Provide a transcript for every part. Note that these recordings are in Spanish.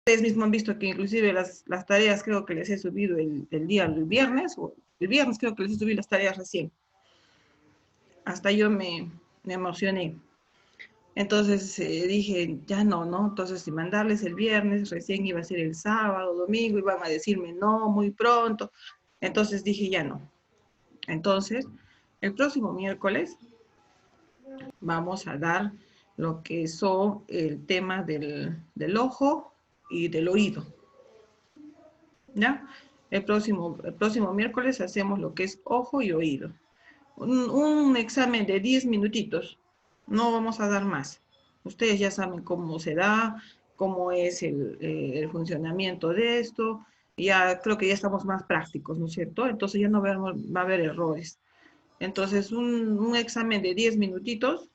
ustedes mismos han visto que inclusive las tareas creo que les he subido el viernes, o el viernes creo que les he subido las tareas recién. Hasta yo me emocioné. Entonces dije, ya no, ¿no? Entonces, si mandarles el viernes, recién iba a ser el sábado, domingo, iban a decirme no, muy pronto. Entonces dije, ya no. Entonces, el próximo miércoles vamos a dar lo que son el tema del ojo y del oído. ¿Ya? El próximo miércoles hacemos lo que es ojo y oído. Un examen de 10 minutitos. No vamos a dar más. Ustedes ya saben cómo se da, cómo es el funcionamiento de esto. Ya creo que ya estamos más prácticos, ¿no es cierto? Entonces ya no va a haber errores. Entonces, un examen de 10 minutitos,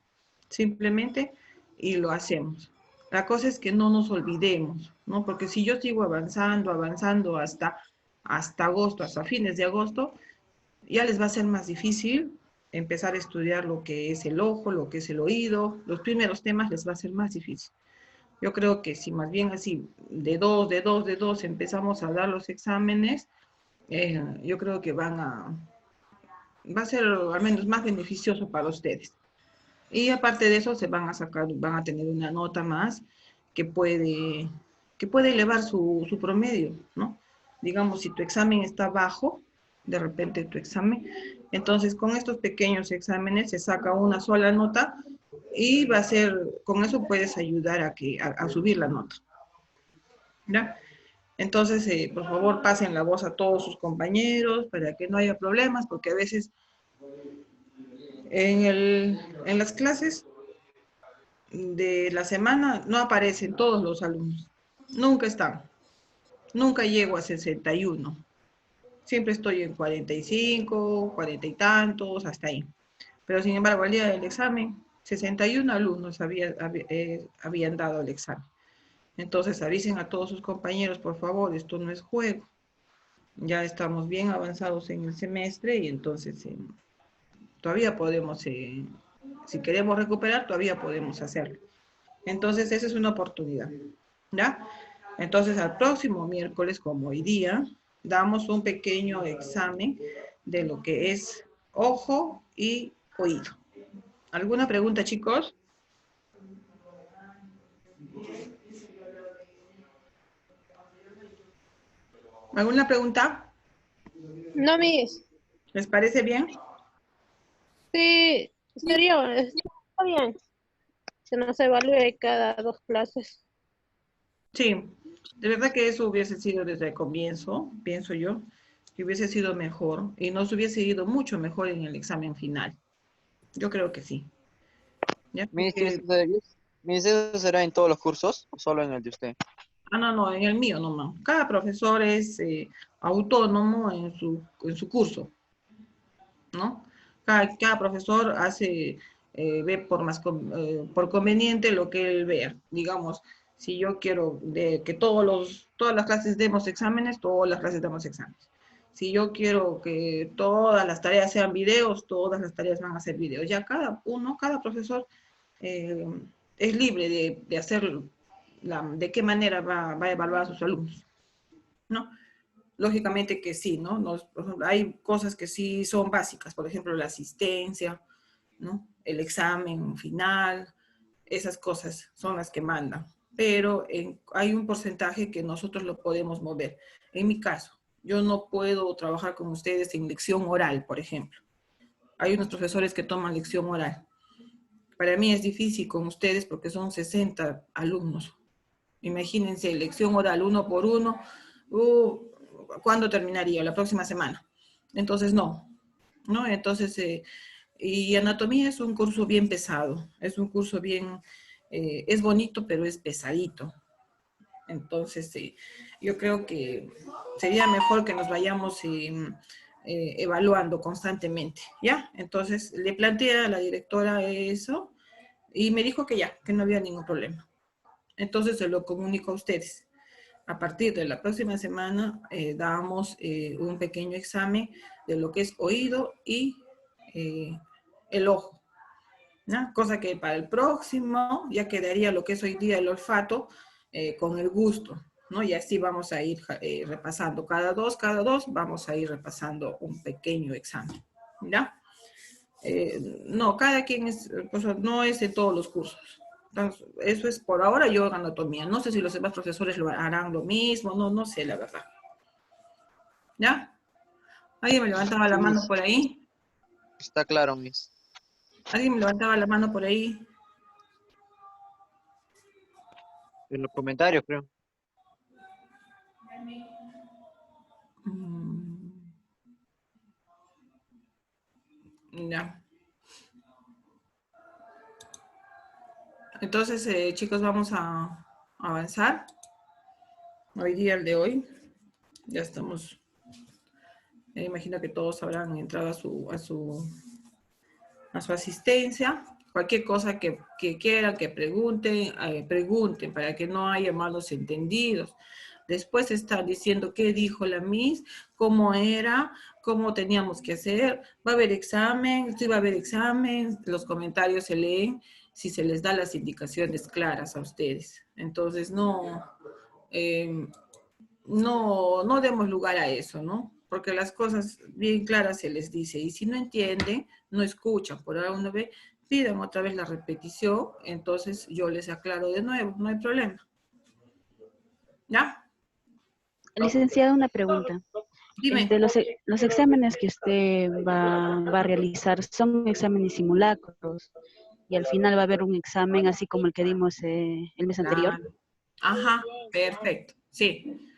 simplemente, y lo hacemos. La cosa es que no nos olvidemos, ¿no? Porque si yo sigo avanzando, avanzando hasta agosto, hasta fines de agosto, ya les va a ser más difícil empezar a estudiar lo que es el ojo, lo que es el oído. Los primeros temas les va a ser más difícil. Yo creo que si más bien así, de dos, empezamos a dar los exámenes, yo creo que va a ser al menos más beneficioso para ustedes. Y aparte de eso, van a tener una nota más que puede, que puede elevar su promedio, ¿no? Digamos, si tu examen está bajo, de repente tu examen, entonces con estos pequeños exámenes se saca una sola nota y va a ser, con eso puedes ayudar a subir la nota, ¿ya? Entonces, por favor, pasen la voz a todos sus compañeros para que no haya problemas, porque a veces en las clases de la semana no aparecen todos los alumnos. Nunca están. Nunca llego a 61. Siempre estoy en 45, 40 y tantos, hasta ahí. Pero sin embargo, al día del examen, 61 alumnos habían dado el examen. Entonces avisen a todos sus compañeros, por favor, esto no es juego. Ya estamos bien avanzados en el semestre y entonces todavía podemos, si queremos recuperar, todavía podemos hacerlo. Entonces, esa es una oportunidad, ¿ya? Entonces, al próximo miércoles, como hoy día, damos un pequeño examen de lo que es ojo y oído. ¿Alguna pregunta, chicos? ¿Alguna pregunta? No, Miss. ¿Les parece bien? Sí, está bien. Se nos evalúe cada 2 clases. Sí, de verdad que eso hubiese sido desde el comienzo, pienso yo, que hubiese sido mejor y nos hubiese ido mucho mejor en el examen final. Yo creo que sí. ¿Ya? Mis, Porque mis, ¿eso será en todos los cursos o solo en el de usted? no, en el mío nomás. Cada profesor es autónomo en su curso, ¿no? Cada profesor ve por conveniente lo que él vea. Digamos, si yo quiero que todas las clases demos exámenes, todas las clases damos exámenes. Si yo quiero que todas las tareas sean videos, todas las tareas van a ser videos. Ya cada profesor eh, es libre de hacer de qué manera va a evaluar a sus alumnos, ¿no? Lógicamente que sí, ¿no? Por ejemplo, hay cosas que sí son básicas, por ejemplo, la asistencia, ¿no? El examen final, esas cosas son las que mandan, pero hay un porcentaje que nosotros lo podemos mover. En mi caso, yo no puedo trabajar con ustedes en lección oral, por ejemplo. Hay unos profesores que toman lección oral. Para mí es difícil con ustedes porque son 60 alumnos. Imagínense, lección oral uno por uno. ¿Cuándo terminaría? La próxima semana. Entonces, no. Entonces, y anatomía es un curso bien pesado. Es un curso bien, es bonito, pero es pesadito. Entonces, yo creo que sería mejor que nos vayamos evaluando constantemente, ¿ya? Entonces, le planteé a la directora eso y me dijo que ya, que no había ningún problema. Entonces, se lo comunico a ustedes. A partir de la próxima semana, damos un pequeño examen de lo que es oído y el ojo, ¿no? Cosa que para el próximo ya quedaría lo que es hoy día el olfato con el gusto. ¿no? Y así vamos a ir repasando cada dos, vamos a ir repasando un pequeño examen, ¿ya? No, cada quien es, pues, no es de todos los cursos. Entonces, eso es por ahora yo en anatomía. No sé si los demás profesores lo harán lo mismo, no sé la verdad. ¿Ya? ¿Alguien me levantaba la Sí, mano por ahí? está claro, Miss. ¿Alguien me levantaba la mano por ahí? En los comentarios, creo. Mm, ya. Entonces, chicos, vamos a avanzar. Hoy día, el de hoy, ya estamos, imagino que todos habrán entrado a su asistencia. Cualquier cosa que quieran, que pregunten, pregunten para que no haya malos entendidos. Después están diciendo qué dijo la Miss, cómo era, cómo teníamos que hacer. Va a haber examen, sí va a haber examen, los comentarios se leen si se les da las indicaciones claras a ustedes. Entonces, eh, no demos lugar a eso, ¿no? Porque las cosas bien claras se les dice. Y si no entienden, no escuchan. Por ahora uno ve, pidan otra vez la repetición, entonces yo les aclaro de nuevo, no hay problema. ¿Ya? Licenciada, una pregunta. Dime. Los exámenes que usted va a realizar son exámenes simulacros y al final va a haber un examen así como el que dimos el mes anterior. Claro. Ajá, perfecto. Sí,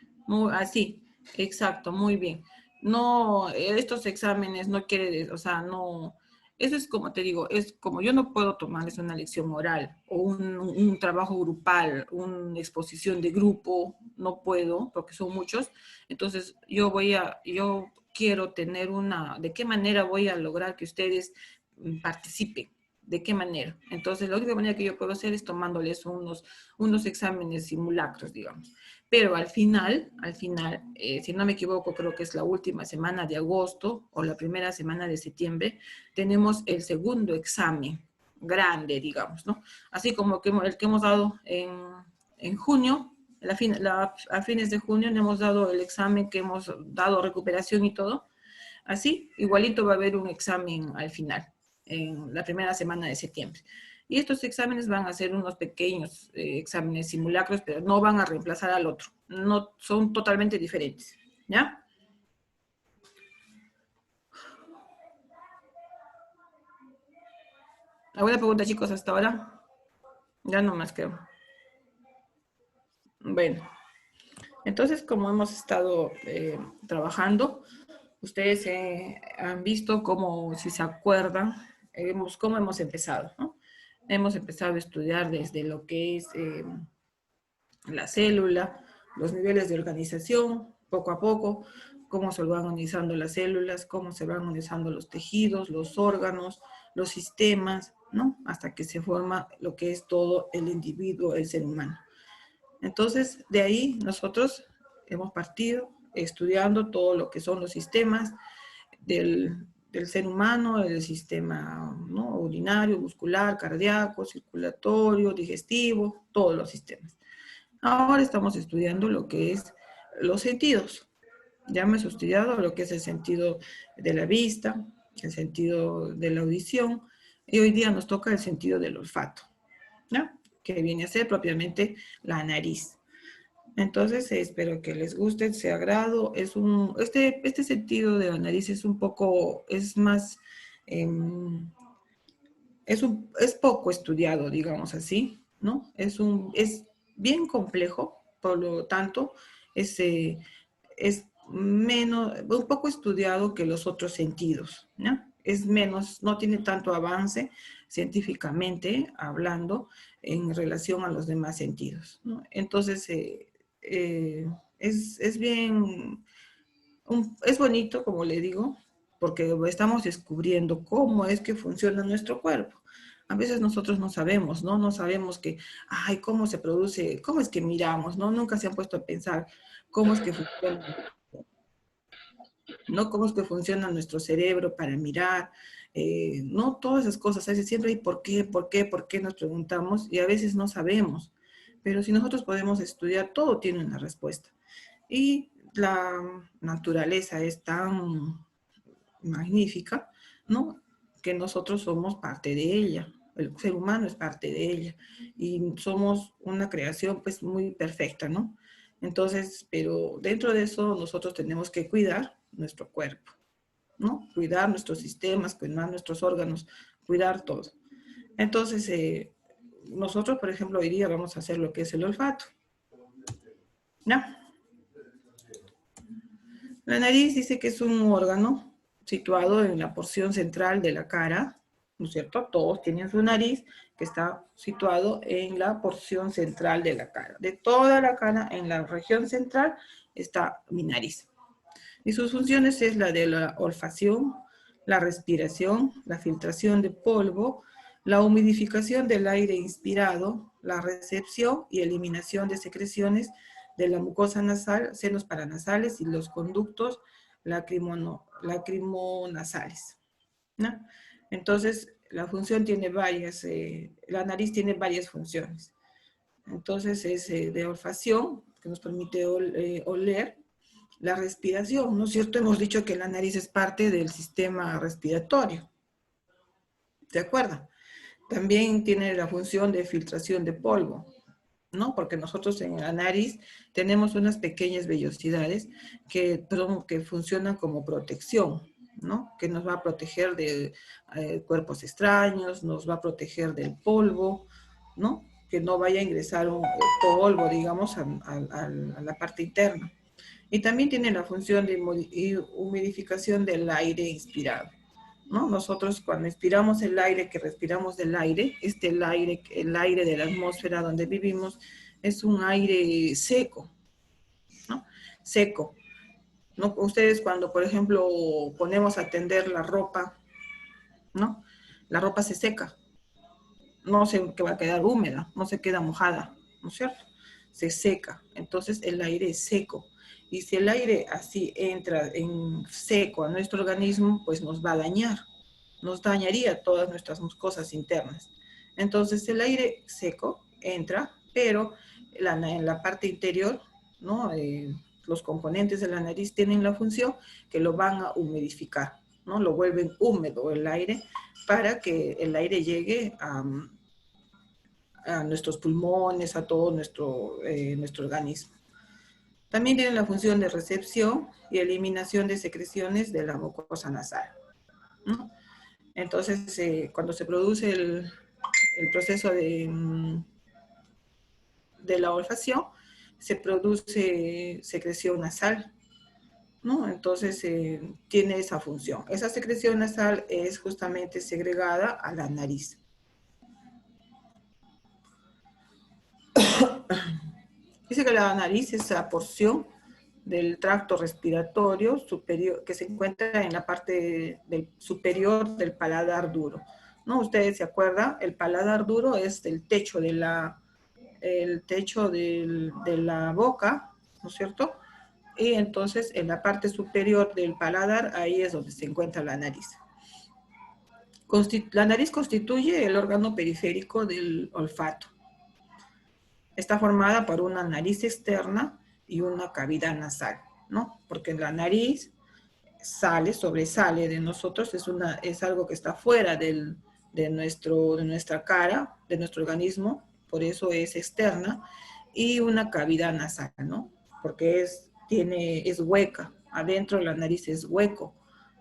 así, exacto, muy bien. No, estos exámenes no quiere, o sea, no, eso es como te digo, es como yo no puedo tomarles una lección oral o un trabajo grupal, una exposición de grupo, no puedo porque son muchos. Entonces, yo quiero tener ¿de qué manera voy a lograr que ustedes participen? ¿De qué manera? Entonces, la única manera que yo puedo hacer es tomándoles unos exámenes simulacros, digamos. Pero al final, si no me equivoco, creo que es la última semana de agosto o la primera semana de septiembre, tenemos el segundo examen grande, digamos, ¿no? Así como el que hemos dado en junio, a fines de junio hemos dado el examen que hemos dado recuperación y todo. Así, igualito va a haber un examen al final, en la primera semana de septiembre. Y estos exámenes van a ser unos pequeños exámenes simulacros, pero no van a reemplazar al otro. No, son totalmente diferentes. ¿Ya? ¿Alguna pregunta, chicos, hasta ahora? Ya no más creo. Bueno, entonces, como hemos estado trabajando, ustedes han visto cómo, si se acuerdan, cómo hemos empezado, ¿no? Hemos empezado a estudiar desde lo que es la célula, los niveles de organización, poco a poco, cómo se van organizando las células, cómo se van organizando los tejidos, los órganos, los sistemas, ¿no? Hasta que se forma lo que es todo el individuo, el ser humano. Entonces, de ahí nosotros hemos partido estudiando todo lo que son los sistemas del ser humano, el sistema, ¿no?, urinario, muscular, cardíaco, circulatorio, digestivo, todos los sistemas. Ahora estamos estudiando lo que es los sentidos. Ya hemos estudiado lo que es el sentido de la vista, el sentido de la audición, y hoy día nos toca el sentido del olfato, ¿no?, que viene a ser propiamente la nariz. Entonces, espero que les guste, sea agrado. Este sentido de la nariz es un poco, es más, es poco estudiado, digamos así, ¿no? Es bien complejo, por lo tanto, es un poco estudiado que los otros sentidos, ¿no? Es menos, no tiene tanto avance científicamente hablando en relación a los demás sentidos, ¿no? Entonces, es bien, es bonito, como le digo, porque estamos descubriendo cómo es que funciona nuestro cuerpo. A veces nosotros no sabemos, ¿no? No sabemos ay, cómo se produce, cómo es que miramos, ¿no? Nunca se han puesto a pensar cómo es que funciona, ¿no? Cómo es que funciona nuestro cerebro para mirar, no todas esas cosas. A veces siempre hay por qué nos preguntamos y a veces no sabemos. Pero si nosotros podemos estudiar, todo tiene una respuesta. Y la naturaleza es tan magnífica, ¿no? Que nosotros somos parte de ella. El ser humano es parte de ella. Y somos una creación, pues, muy perfecta, ¿no? Entonces, pero dentro de eso nosotros tenemos que cuidar nuestro cuerpo, ¿no? Cuidar nuestros sistemas, cuidar nuestros órganos, cuidar todo. Entonces, nosotros, por ejemplo, hoy día vamos a hacer lo que es el olfato. ¿No? La nariz dice que es un órgano situado en la porción central de la cara, ¿no es cierto? Todos tienen su nariz que está situado en la porción central de la cara. De toda la cara, en la región central, está mi nariz. Y sus funciones es la de la olfacción, la respiración, la filtración de polvo, la humidificación del aire inspirado, la recepción y eliminación de secreciones de la mucosa nasal, senos paranasales y los conductos lacrimonasales, ¿no? Entonces, la función tiene varias, la nariz tiene varias funciones. Entonces, es de olfacción, que nos permite oler, la respiración, ¿no es cierto? Hemos dicho que la nariz es parte del sistema respiratorio, ¿de acuerdo? También tiene la función de filtración de polvo, ¿no? Porque nosotros en la nariz tenemos unas pequeñas vellosidades que funcionan como protección, ¿no? Que nos va a proteger de cuerpos extraños, nos va a proteger del polvo, ¿no? Que no vaya a ingresar un polvo, digamos, a la parte interna. Y también tiene la función de humidificación del aire inspirado, ¿no? Nosotros cuando inspiramos el aire, que respiramos del aire, el aire de la atmósfera donde vivimos, es un aire seco, ¿no? Seco. ¿No? Ustedes cuando, por ejemplo, ponemos a tender la ropa, ¿no? La ropa se seca, no se que va a quedar húmeda, no se queda mojada, ¿no es cierto? Se seca, entonces el aire es seco. Y si el aire así entra en seco a nuestro organismo, pues nos va a dañar, nos dañaría todas nuestras mucosas internas. Entonces el aire seco entra, pero en la parte interior, ¿no? Los componentes de la nariz tienen la función que lo van a humidificar, ¿no? Lo vuelven húmedo el aire para que el aire llegue a nuestros pulmones, a todo nuestro organismo. También tiene la función de recepción y eliminación de secreciones de la mucosa nasal, ¿no? Entonces, cuando se produce el proceso de la olfacción, se produce secreción nasal, ¿no? Entonces, tiene esa función. Esa secreción nasal es justamente segregada a la nariz. Dice que la nariz es la porción del tracto respiratorio superior que se encuentra en la parte superior del paladar duro, ¿no? Ustedes se acuerdan, el paladar duro es el techo de la boca, ¿no es cierto? Y entonces en la parte superior del paladar, ahí es donde se encuentra la nariz. La nariz constituye el órgano periférico del olfato. Está formada por una nariz externa y una cavidad nasal, ¿no? Porque la nariz sobresale de nosotros, es algo que está fuera de nuestra cara, de nuestro organismo, por eso es externa, y una cavidad nasal, ¿no? Porque es hueca, adentro de la nariz es hueco,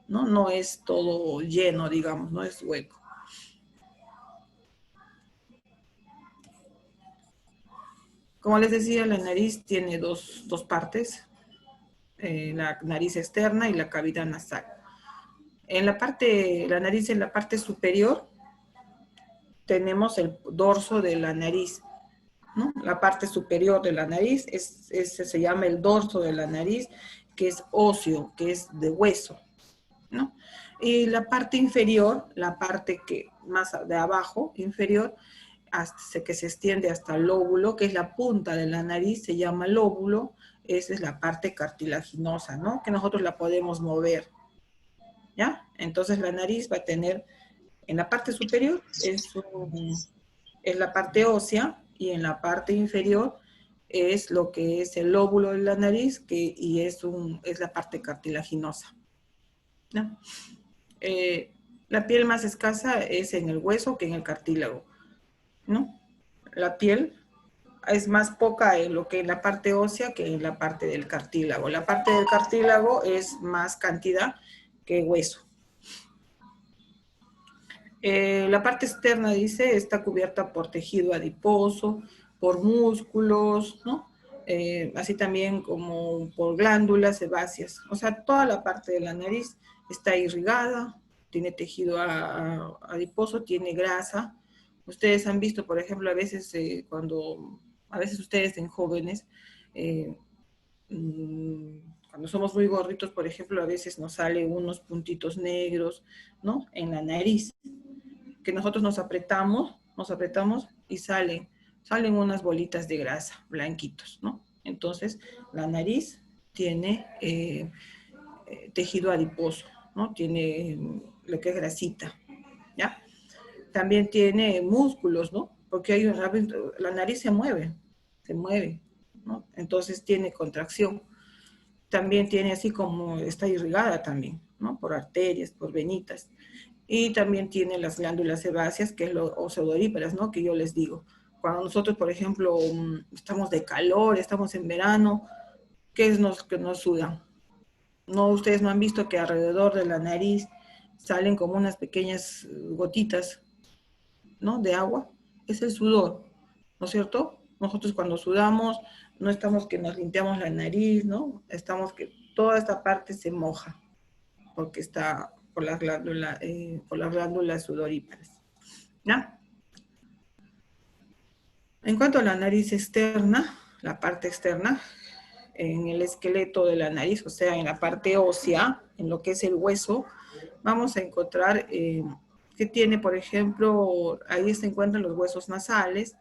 ¿no? No es todo lleno, digamos, no es hueco. Como les decía, la nariz tiene dos partes, la nariz externa y la cavidad nasal. La nariz en la parte superior tenemos el dorso de la nariz, ¿no? La parte superior de la nariz se llama el dorso de la nariz, que es óseo, que es de hueso, ¿no? Y la parte inferior, la parte que más de abajo, inferior, que se extiende hasta el lóbulo, que es la punta de la nariz, se llama lóbulo. Esa es la parte cartilaginosa, ¿no? Que nosotros la podemos mover, ¿ya? Entonces la nariz va a tener, en la parte superior es la parte ósea, y en la parte inferior es lo que es el lóbulo de la nariz, y es la parte cartilaginosa, ¿no? La piel más escasa es en el hueso que en el cartílago, ¿no? La piel es más poca en lo que en la parte ósea que en la parte del cartílago. La parte del cartílago es más cantidad que hueso. La parte externa, dice, está cubierta por tejido adiposo, por músculos, ¿no? Así también como por glándulas sebáceas. O sea, toda la parte de la nariz está irrigada, tiene tejido adiposo, tiene grasa. Ustedes han visto, por ejemplo, a veces a veces ustedes en jóvenes, eh, cuando somos muy gorditos, por ejemplo, a veces nos salen unos puntitos negros, ¿no? En la nariz, que nosotros nos apretamos y salen unas bolitas de grasa, blanquitos, ¿no? Entonces, la nariz tiene tejido adiposo, ¿no? Tiene lo que es grasita, ¿ya? También tiene músculos, ¿no? Porque la nariz se mueve, ¿no? Entonces tiene contracción. También tiene así como está irrigada también, ¿no? Por arterias, por venitas. Y también tiene las glándulas sebáceas, que es o pseudoríparas, ¿no? Que yo les digo. Cuando nosotros, por ejemplo, estamos de calor, estamos en verano, ¿qué es que nos sudan? No, ustedes no han visto que alrededor de la nariz salen como unas pequeñas gotitas, ¿no? De agua. Es el sudor, ¿no es cierto? Nosotros cuando sudamos, no estamos que nos limpiamos la nariz, ¿no? Estamos que toda esta parte se moja, porque está por las glándulas sudoríparas, ¿ya? En cuanto a la nariz externa, la parte externa, en el esqueleto de la nariz, o sea, en la parte ósea, en lo que es el hueso, vamos a encontrar que tiene, por ejemplo, ahí se encuentran los huesos nasales,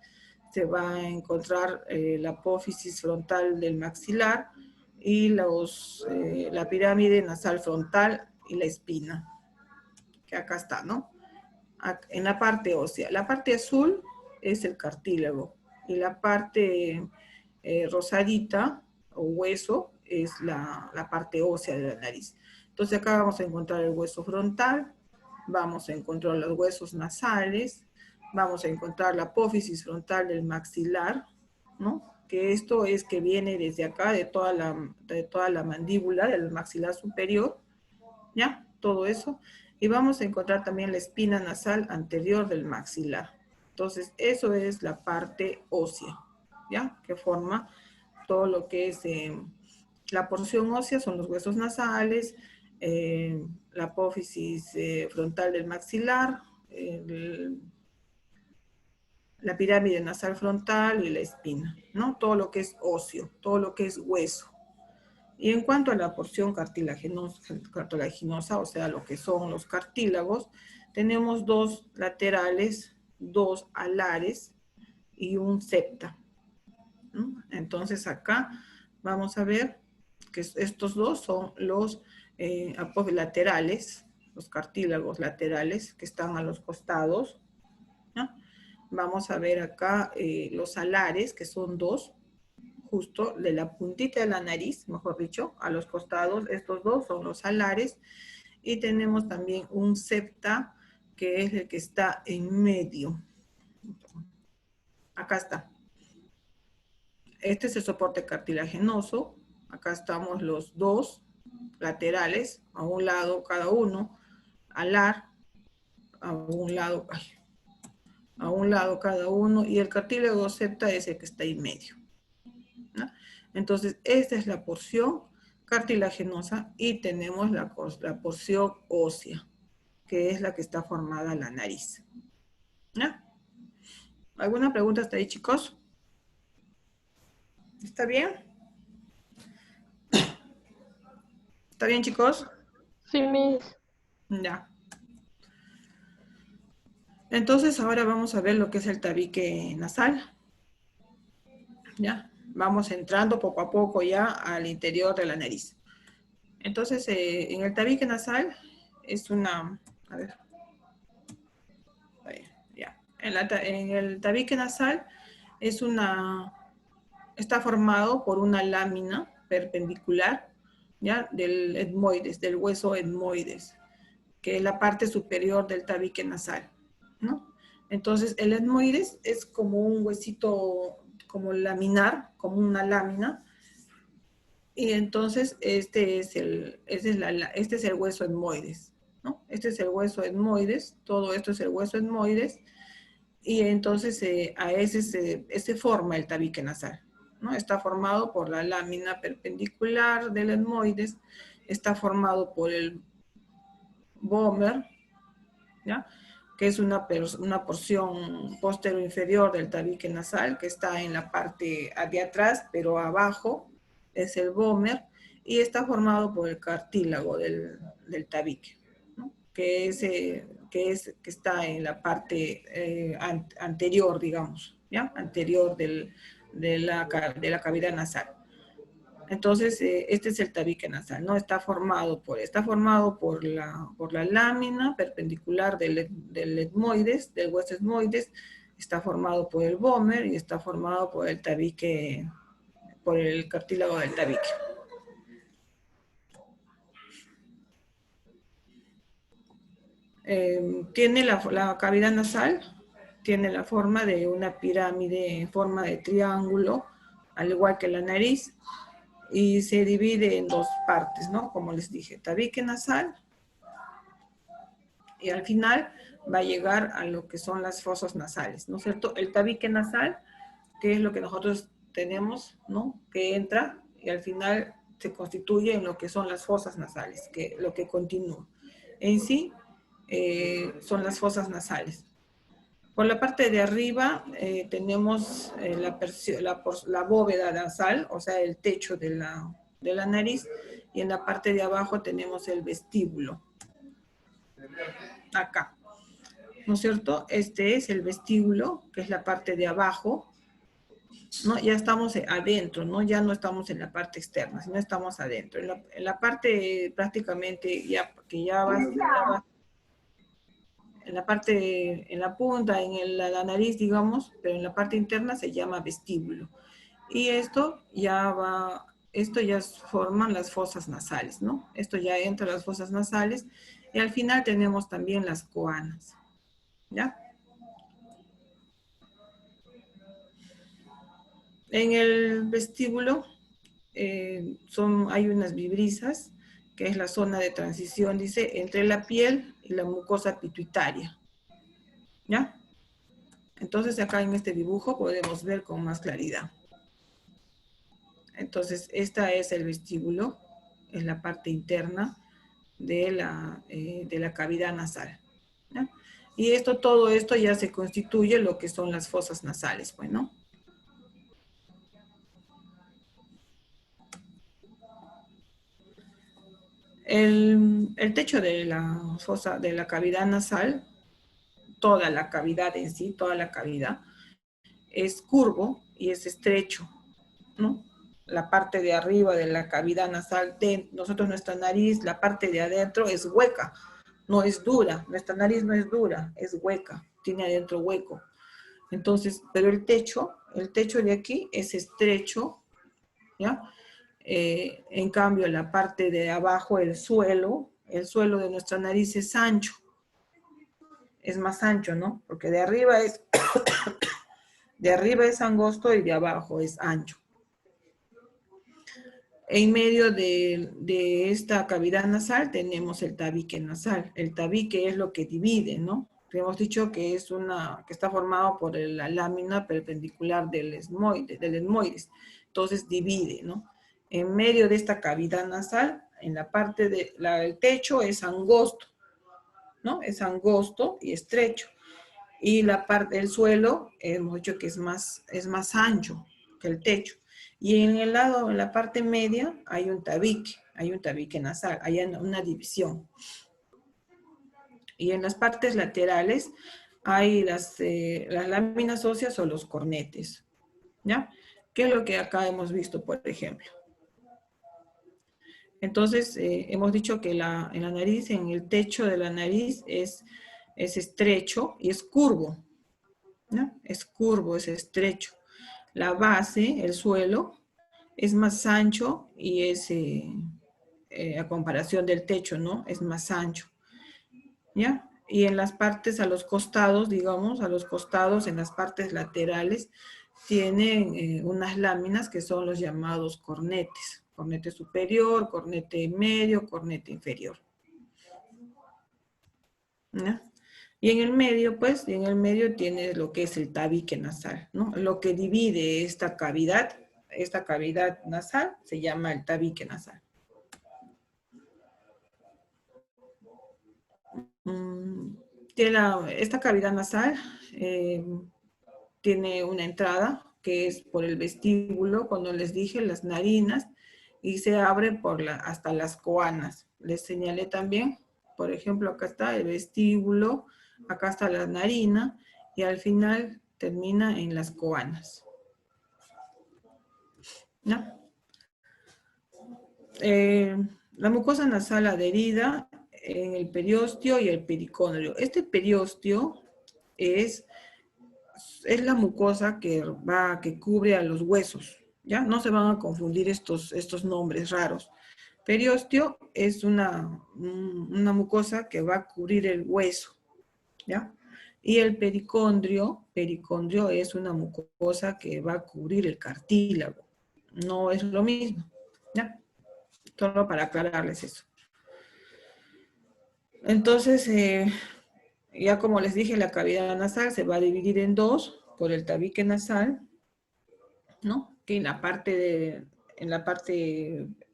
se va a encontrar la apófisis frontal del maxilar y la pirámide nasal frontal y la espina, que acá está, ¿no? En la parte ósea. La parte azul es el cartílago y la parte rosadita o hueso es la parte ósea de la nariz. Entonces acá vamos a encontrar el hueso frontal, vamos a encontrar los huesos nasales, vamos a encontrar la apófisis frontal del maxilar, ¿no? Que esto es que viene desde acá, de toda la mandíbula, del maxilar superior, ¿ya? Todo eso. Y vamos a encontrar también la espina nasal anterior del maxilar. Entonces, eso es la parte ósea, ¿ya? Que forma todo lo que es la porción ósea, son los huesos nasales, la apófisis frontal del maxilar, la pirámide nasal frontal y la espina, ¿no? Todo lo que es óseo, todo lo que es hueso. Y en cuanto a la porción cartilaginosa, o sea, lo que son los cartílagos, tenemos dos laterales, dos alares y un septa, ¿no? Entonces acá vamos a ver que estos dos son los laterales, los cartílagos laterales que están a los costados, ¿no? Vamos a ver acá los alares, que son dos, justo de la puntita de la nariz, mejor dicho, a los costados. Estos dos son los alares. Y tenemos también un septa, que es el que está en medio. Acá está. Este es el soporte cartilaginoso. Acá estamos los dos laterales, a un lado cada uno. Alar, a un lado cada uno. Y el cartílago septa es el que está en medio, ¿no? Entonces, esta es la porción cartilaginosa y tenemos la porción ósea, que es la que está formada en la nariz, ¿no? ¿Alguna pregunta hasta ahí, chicos? ¿Está bien? ¿Está bien, chicos? Sí, Miss. Ya. Entonces, ahora vamos a ver lo que es el tabique nasal. ¿Ya? Vamos entrando poco a poco ya al interior de la nariz. Entonces, en el tabique nasal es una... A ver. Ya. En el tabique nasal está formado por una lámina perpendicular, ¿ya? Del etmoides, del hueso etmoides, que es la parte superior del tabique nasal, ¿no? Entonces, el etmoides es como un huesito, como laminar, como una lámina, y entonces este es el hueso etmoides, ¿no? Este es el hueso etmoides, todo esto es el hueso etmoides, y entonces a ese se forma el tabique nasal, ¿no? Está formado por la lámina perpendicular del etmoides, está formado por el vomer, ¿ya? Que es una porción posterior-inferior del tabique nasal, que está en la parte de atrás, pero abajo es el vomer, y está formado por el cartílago del tabique, ¿no? Que está en la parte anterior, digamos, ¿ya? Anterior de la cavidad nasal. Entonces, este es el tabique nasal, ¿no? Está formado por la lámina perpendicular del etmoides, del hueso etmoides, está formado por el vomer y está formado por el tabique, por el cartílago del tabique. Tiene la cavidad nasal, tiene la forma de una pirámide en forma de triángulo, al igual que la nariz, y se divide en dos partes, ¿no? Como les dije, tabique nasal, y al final va a llegar a lo que son las fosas nasales, ¿no es cierto? El tabique nasal, que es lo que nosotros tenemos, ¿no? Que entra y al final se constituye en lo que son las fosas nasales, que lo que continúa. En sí, son las fosas nasales. Por la parte de arriba tenemos la bóveda nasal, o sea, el techo de la nariz, y en la parte de abajo tenemos el vestíbulo. Acá, ¿no es cierto? Este es el vestíbulo, que es la parte de abajo, ¿no? Ya estamos adentro, ¿no? Ya no estamos en la parte externa, sino estamos adentro. En la parte prácticamente que ya va en la parte, en la punta, la nariz, digamos, pero en la parte interna se llama vestíbulo. Y esto ya forman las fosas nasales, ¿no? Esto ya entra a las fosas nasales, y al final tenemos también las coanas, ¿ya? En el vestíbulo hay unas vibrisas, que es la zona de transición, dice, entre la piel y la mucosa pituitaria, ¿ya? Entonces acá en este dibujo podemos ver con más claridad. Entonces esta es el vestíbulo, es la parte interna de la cavidad nasal, ¿ya? Y todo esto ya se constituye lo que son las fosas nasales, pues, ¿no? El techo de la cavidad nasal, toda la cavidad en sí, toda la cavidad, es curvo y es estrecho, ¿no? La parte de arriba de la cavidad nasal, nuestra nariz, la parte de adentro es hueca, no es dura. Nuestra nariz no es dura, es hueca, tiene adentro hueco. Entonces, pero el techo de aquí es estrecho, ¿ya? En cambio, la parte de abajo, el suelo de nuestra nariz es ancho. Es más ancho, ¿no? Porque de arriba es angosto y de abajo es ancho. En medio de esta cavidad nasal tenemos el tabique nasal. El tabique es lo que divide, ¿no? Hemos dicho que está formado por la lámina perpendicular del etmoides. Entonces divide, ¿no? En medio de esta cavidad nasal, en la parte del techo es angosto, ¿no? Es angosto y estrecho. Y la parte del suelo, hemos dicho que es más ancho que el techo. Y en la parte media, hay un tabique nasal, hay una división. Y en las partes laterales hay las láminas óseas o los cornetes, ¿ya? ¿Qué es lo que acá hemos visto, por ejemplo? Entonces, hemos dicho que en la nariz, en el techo de la nariz es estrecho y es curvo, ¿no? Es curvo, es estrecho. la base, el suelo, es más ancho y es, a comparación del techo, ¿no? Es más ancho, ¿ya? Y en las partes, a los costados, digamos, a los costados, en las partes laterales, tienen unas láminas que son los llamados cornetes. Cornete superior, cornete medio, cornete inferior. ¿Ya? Y en el medio, pues, en el medio tiene lo que es el tabique nasal, ¿no? Lo que divide esta cavidad nasal, se llama el tabique nasal. Esta cavidad nasal tiene una entrada que es por el vestíbulo, cuando les dije, las narinas, y se abre hasta las coanas. Les señalé también, por ejemplo, acá está el vestíbulo, acá está la narina, y al final termina en las coanas. ¿No? La mucosa nasal adherida en el periósteo y el pericondrio. Este periósteo es la mucosa que cubre a los huesos, ¿ya? No se van a confundir estos nombres raros. Periósteo es una mucosa que va a cubrir el hueso, ¿ya? Y el pericondrio es una mucosa que va a cubrir el cartílago. No es lo mismo, ¿ya? Solo para aclararles eso. Entonces, ya como les dije, la cavidad nasal se va a dividir en dos por el tabique nasal, ¿no? Que en la parte,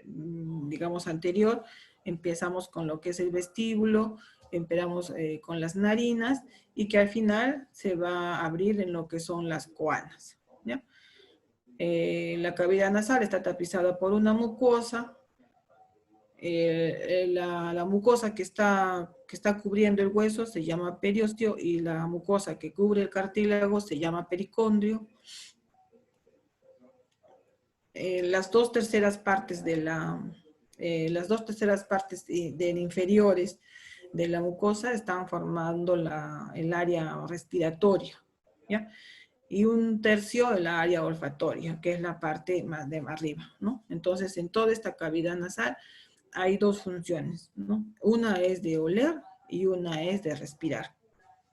digamos, anterior, empezamos con lo que es el vestíbulo, empezamos con las narinas, y que al final se va a abrir en lo que son las coanas, ¿ya? La cavidad nasal está tapizada por una mucosa. La mucosa que está cubriendo el hueso se llama periósteo, y la mucosa que cubre el cartílago se llama pericondrio. Las dos terceras partes inferiores de la mucosa están formando el área respiratoria, ¿ya? Y un tercio el área olfatoria, que es la parte más de arriba, ¿no? Entonces, en toda esta cavidad nasal hay dos funciones, ¿no? Una es de oler y una es de respirar.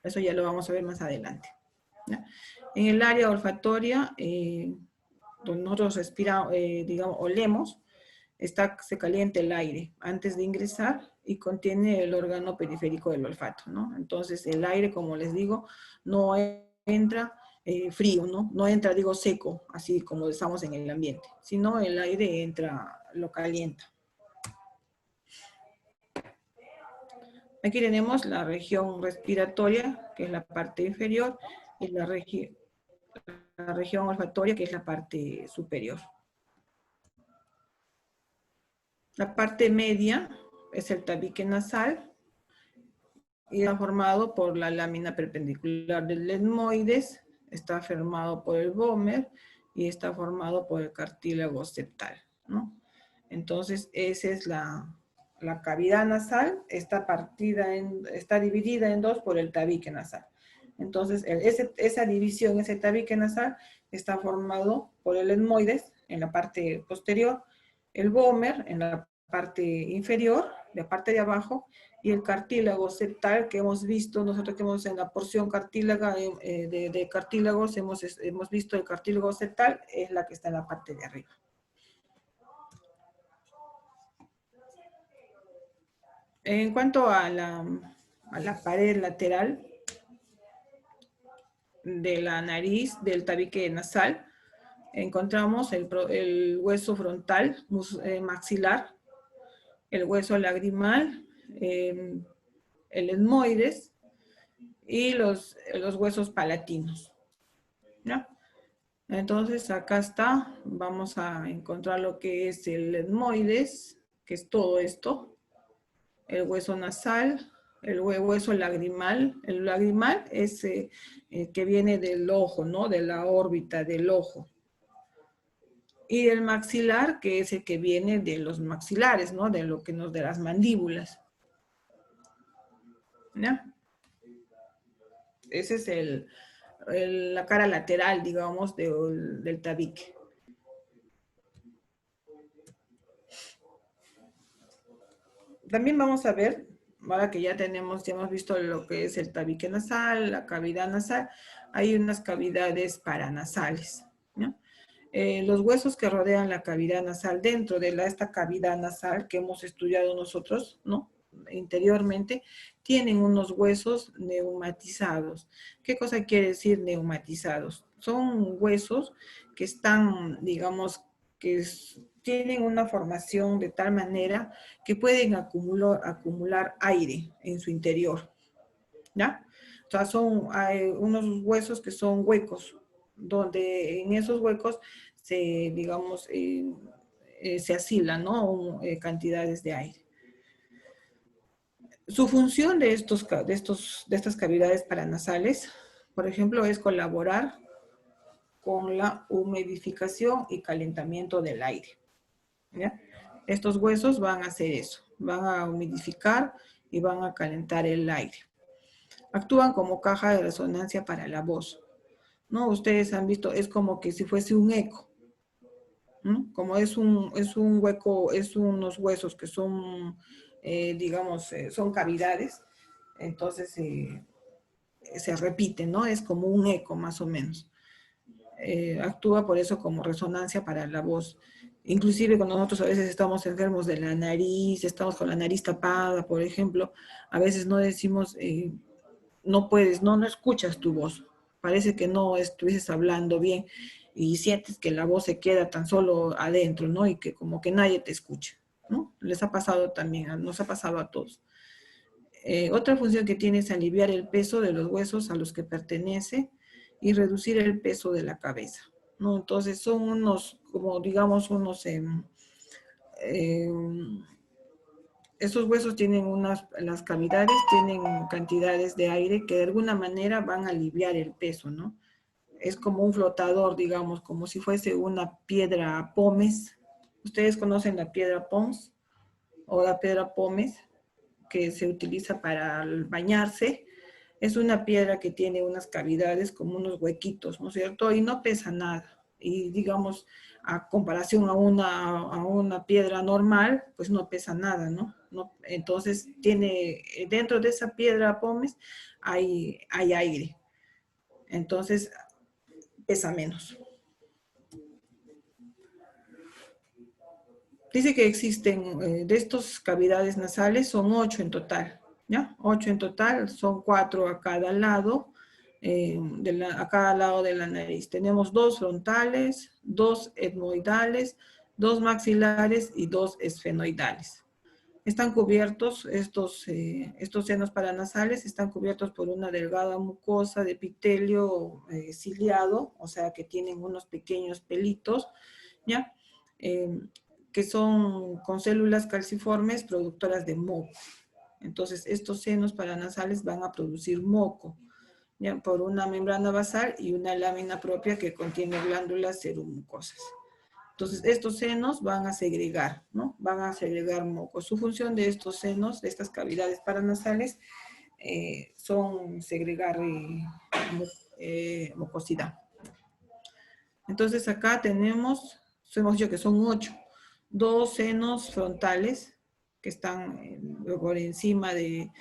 Eso ya lo vamos a ver más adelante, ¿ya? En el área olfatoria, donde nosotros respiramos, digamos, olemos, se calienta el aire antes de ingresar y contiene el órgano periférico del olfato, ¿no? Entonces el aire, como les digo, no entra frío, ¿no? No entra, digo, seco, así como estamos en el ambiente, sino el aire entra, lo calienta. Aquí tenemos la región respiratoria, que es la parte inferior, y la región olfatoria, que es la parte superior. La parte media es el tabique nasal y está formado por la lámina perpendicular del etmoides, está formado por el vómer y está formado por el cartílago septal, ¿no? Entonces, esa es la cavidad nasal, está dividida en dos por el tabique nasal. Entonces, esa división, ese tabique nasal, está formado por el etmoides en la parte posterior, el vómer en la parte inferior, la parte de abajo, y el cartílago septal que hemos visto, nosotros que hemos en la porción cartílaga, de cartílagos, hemos visto el cartílago septal, es la que está en la parte de arriba. En cuanto a la pared lateral de la nariz, del tabique nasal, encontramos el hueso frontal maxilar, el hueso lagrimal, el etmoides y los huesos palatinos, ¿no? Entonces acá está, vamos a encontrar lo que es el etmoides, que es todo esto, el hueso nasal, el hueso lagrimal. El lagrimal es que viene del ojo, ¿no? De la órbita del ojo. Y el maxilar, que es el que viene de los maxilares, ¿no? De las mandíbulas. ¿Ya? Ese es la cara lateral, digamos, del tabique. También vamos a ver, ahora que ya hemos visto lo que es el tabique nasal, la cavidad nasal, hay unas cavidades paranasales, ¿no? Los huesos que rodean la cavidad nasal, dentro de esta cavidad nasal que hemos estudiado nosotros, ¿no? Interiormente, tienen unos huesos neumatizados. ¿Qué cosa quiere decir neumatizados? Son huesos que están, digamos, tienen una formación de tal manera que pueden acumular aire en su interior, ¿ya? O sea, hay unos huesos que son huecos, donde en esos huecos se, digamos, se asilan, ¿no? Cantidades de aire. Su función de estas cavidades paranasales, por ejemplo, es colaborar con la humidificación y calentamiento del aire, ¿ya? Estos huesos van a hacer eso, van a humidificar y van a calentar el aire. Actúan como caja de resonancia para la voz, ¿no? Ustedes han visto, es como que si fuese un eco, ¿no? Como es un hueco, es unos huesos que son, digamos, son cavidades, entonces se repiten, ¿no? Es como un eco más o menos. Actúa por eso como resonancia para la voz. Inclusive cuando nosotros a veces estamos enfermos de la nariz, estamos con la nariz tapada, por ejemplo, a veces no decimos, no puedes, no escuchas tu voz. Parece que no estuvieses hablando bien y sientes que la voz se queda tan solo adentro, ¿no? Y que como que nadie te escucha, ¿no? Les ha pasado también, nos ha pasado a todos. Otra función que tiene es aliviar el peso de los huesos a los que pertenece y reducir el peso de la cabeza, ¿no? Entonces son unos, como digamos, estos huesos tienen las cavidades tienen cantidades de aire que de alguna manera van a aliviar el peso, ¿no? Es como un flotador, digamos, como si fuese una piedra pómez. ¿Ustedes conocen la piedra Pons o la piedra pómez que se utiliza para bañarse? Es una piedra que tiene unas cavidades como unos huequitos, ¿no es cierto? Y no pesa nada. Y digamos, a comparación a una piedra normal, pues no pesa nada, ¿no? Entonces, dentro de esa piedra pómez hay aire. Entonces, pesa menos. Dice que existen, de estas cavidades nasales, son 8 en total, ¿ya? 8 en total, son 4 a cada lado, a cada lado de la nariz. Tenemos 2 frontales, 2 etmoidales, 2 maxilares y 2 esfenoidales. Están cubiertos, estos senos paranasales están cubiertos por una delgada mucosa de epitelio ciliado, o sea que tienen unos pequeños pelitos, ¿ya? Que son con células calciformes productoras de moco. Entonces, estos senos paranasales van a producir moco, ¿ya? Por una membrana basal y una lámina propia que contiene glándulas seromucosas. Entonces, estos senos van a segregar, ¿no? Van a segregar moco. Su función de estos senos, de estas cavidades paranasales, son segregar mucosidad. Entonces, acá hemos dicho que son 8. 2 senos frontales que están por encima de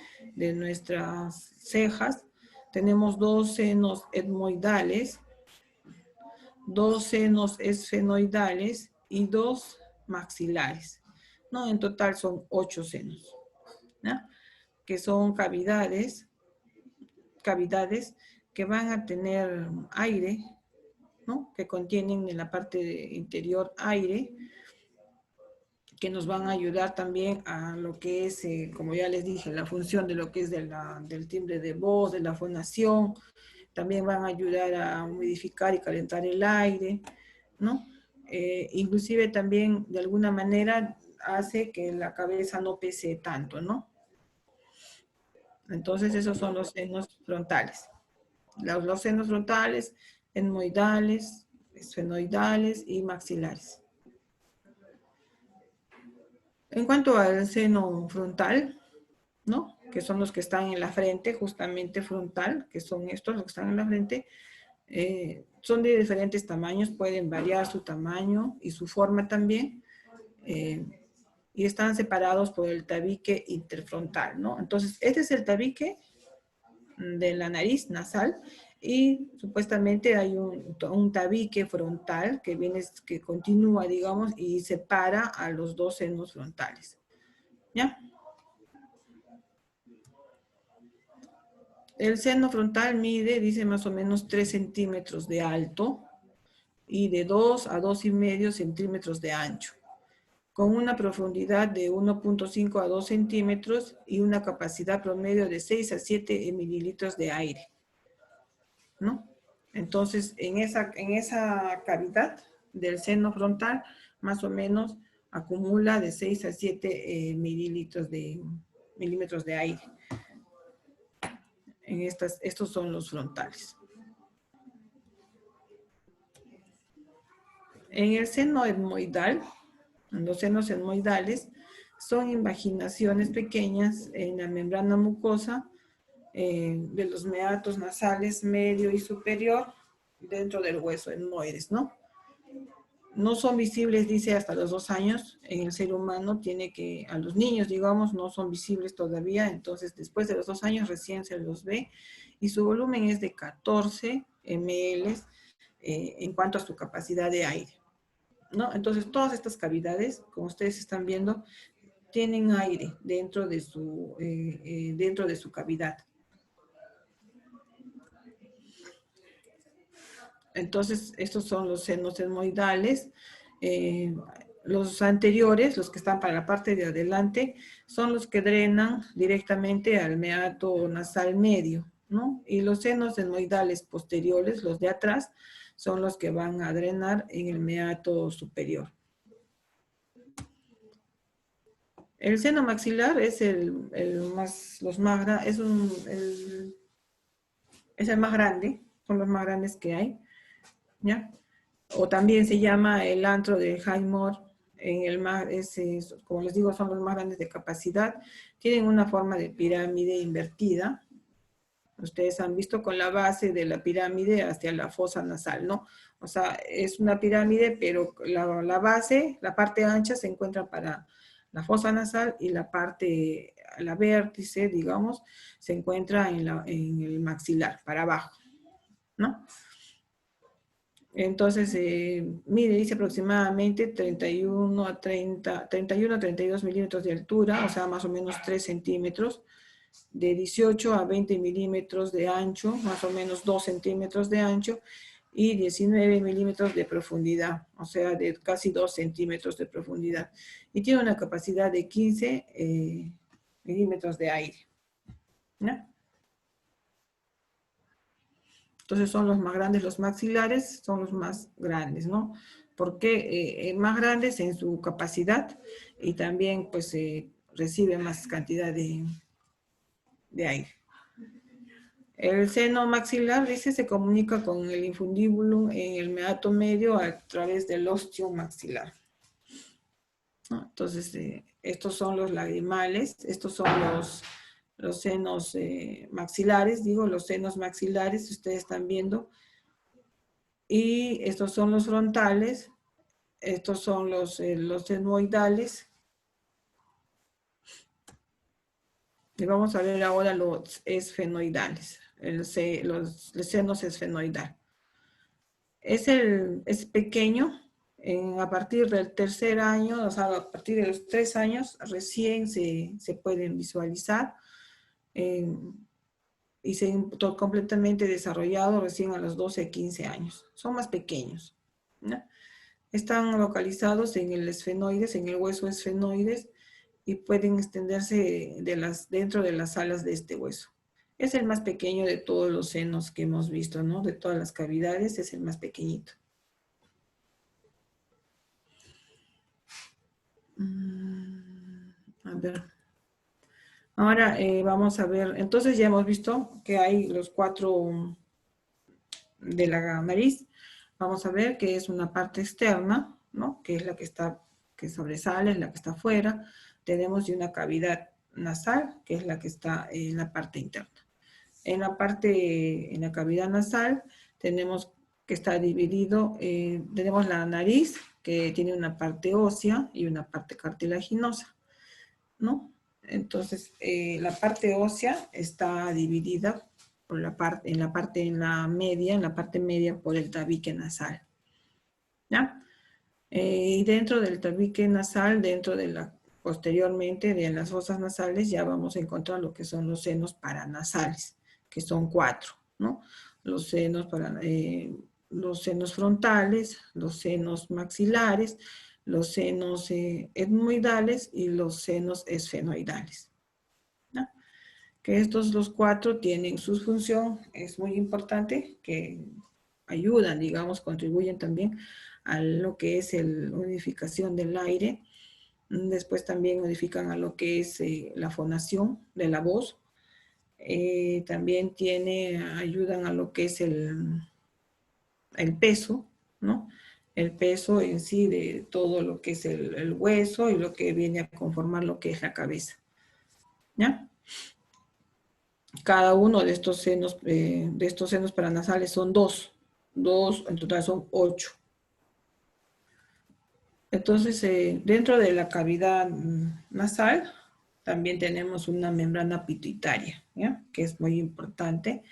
nuestras cejas. Tenemos 2 senos etmoidales, 2 senos esfenoidales y 2 maxilares, ¿no? En total son 8 senos, ¿no? Que son cavidades que van a tener aire, ¿no? Que contienen en la parte interior aire, que nos van a ayudar también a lo que es, como ya les dije, la función de lo que es del timbre de voz, de la fonación. También van a ayudar a humidificar y calentar el aire, ¿no? Inclusive también, de alguna manera, hace que la cabeza no pese tanto, ¿no? Entonces, esos son los senos frontales. Los senos frontales, etmoidales, esfenoidales y maxilares. En cuanto al seno frontal, ¿no? Que son los que están en la frente, justamente frontal, que son estos los que están en la frente, Son de diferentes tamaños, pueden variar su tamaño y su forma también. Y están separados por el tabique interfrontal, ¿no? Entonces, este es el tabique de la nariz nasal y supuestamente hay un tabique frontal que continúa, digamos, y separa a los dos senos frontales. ¿Ya? El seno frontal mide, dice, más o menos 3 centímetros de alto y de 2 a 2,5 centímetros de ancho, con una profundidad de 1,5 a 2 centímetros y una capacidad promedio de 6 a 7 mililitros de aire, ¿no? Entonces, en esa cavidad del seno frontal, más o menos acumula de 6 a 7 mililitros milímetros de aire. Estos son los frontales. En el seno etmoidal, los senos etmoidales son invaginaciones pequeñas en la membrana mucosa de los meatos nasales medio y superior dentro del hueso etmoides, ¿no? No son visibles, dice, hasta los 2 años. En el ser humano a los niños, digamos, no son visibles todavía. Entonces, después de los 2 años recién se los ve. Y su volumen es de 14 ml en cuanto a su capacidad de aire, ¿no? Entonces, todas estas cavidades, como ustedes están viendo, tienen aire dentro de su cavidad. Entonces, estos son los senos etmoidales. Los anteriores, los que están para la parte de adelante, son los que drenan directamente al meato nasal medio, ¿no? Y los senos etmoidales posteriores, los de atrás, son los que van a drenar en el meato superior. El seno maxilar es el más grande, son los más grandes que hay, ¿ya? O también se llama el antro de Highmore, como les digo, son los más grandes de capacidad, tienen una forma de pirámide invertida. Ustedes han visto con la base de la pirámide hacia la fosa nasal, ¿no? O sea, es una pirámide, pero la base, la parte ancha se encuentra para la fosa nasal y la vértice, digamos, se encuentra en el maxilar, para abajo, ¿no? Entonces, mide, dice aproximadamente 31 a 32 milímetros de altura, o sea, más o menos 3 centímetros, de 18 a 20 milímetros de ancho, más o menos 2 centímetros de ancho, y 19 milímetros de profundidad, o sea, de casi 2 centímetros de profundidad. Y tiene una capacidad de 15 milímetros de aire, ¿no? Entonces son los más grandes, los maxilares son los más grandes, ¿no? Porque más grandes en su capacidad y también pues recibe más cantidad de aire. El seno maxilar, dice, se comunica con el infundíbulum en el meato medio a través del ostium maxilar, ¿no? Entonces, estos son los lagrimales, estos son los senos maxilares, digo, los senos maxilares, ustedes están viendo. Y estos son los frontales, estos son los etmoidales. Y vamos a ver ahora los esfenoidales, los senos esfenoidales. Es pequeño, a partir del 3er año, o sea, a partir de los 3 años, recién se pueden visualizar. Y completamente desarrollado recién a los 12 a 15 años. Son más pequeños, ¿no? Están localizados en el esfenoides, en el hueso esfenoides, y pueden extenderse dentro de las alas de este hueso. Es el más pequeño de todos los senos que hemos visto, ¿no? De todas las cavidades, es el más pequeñito. A ver. Ahora vamos a ver, entonces ya hemos visto que hay los 4 de la nariz. Vamos a ver que es una parte externa, ¿no? Que es la que sobresale, es la que está afuera. Tenemos una cavidad nasal, que es la que está en la parte interna. En la cavidad nasal tenemos que está dividido, tenemos la nariz, que tiene una parte ósea y una parte cartilaginosa, ¿no? Entonces, la parte ósea está dividida por la parte media por el tabique nasal, ¿ya? Y dentro del tabique nasal, posteriormente de las fosas nasales, ya vamos a encontrar lo que son los senos paranasales, que son 4, ¿no? Los senos frontales, los senos maxilares, los senos etmoidales y los senos esfenoidales, ¿no? Que los 4 tienen su función, es muy importante, que ayudan, digamos, contribuyen también a lo que es la unificación del aire. Después también modifican a lo que es la fonación de la voz. También ayudan a lo que es el peso, ¿no? El peso en sí de todo lo que es el hueso y lo que viene a conformar lo que es la cabeza, ¿ya? Cada uno de estos senos paranasales son 2, en total son 8. Entonces, dentro de la cavidad nasal, también tenemos una membrana pituitaria, ¿ya? Que es muy importante,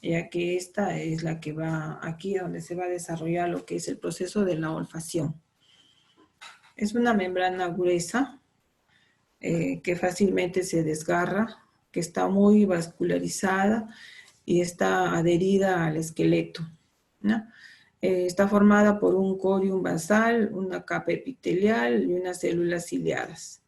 ya que esta es la que va aquí donde se va a desarrollar lo que es el proceso de la olfacción. Es una membrana gruesa que fácilmente se desgarra, que está muy vascularizada y está adherida al esqueleto, ¿no? Está formada por un corium basal, una capa epitelial y unas células ciliadas.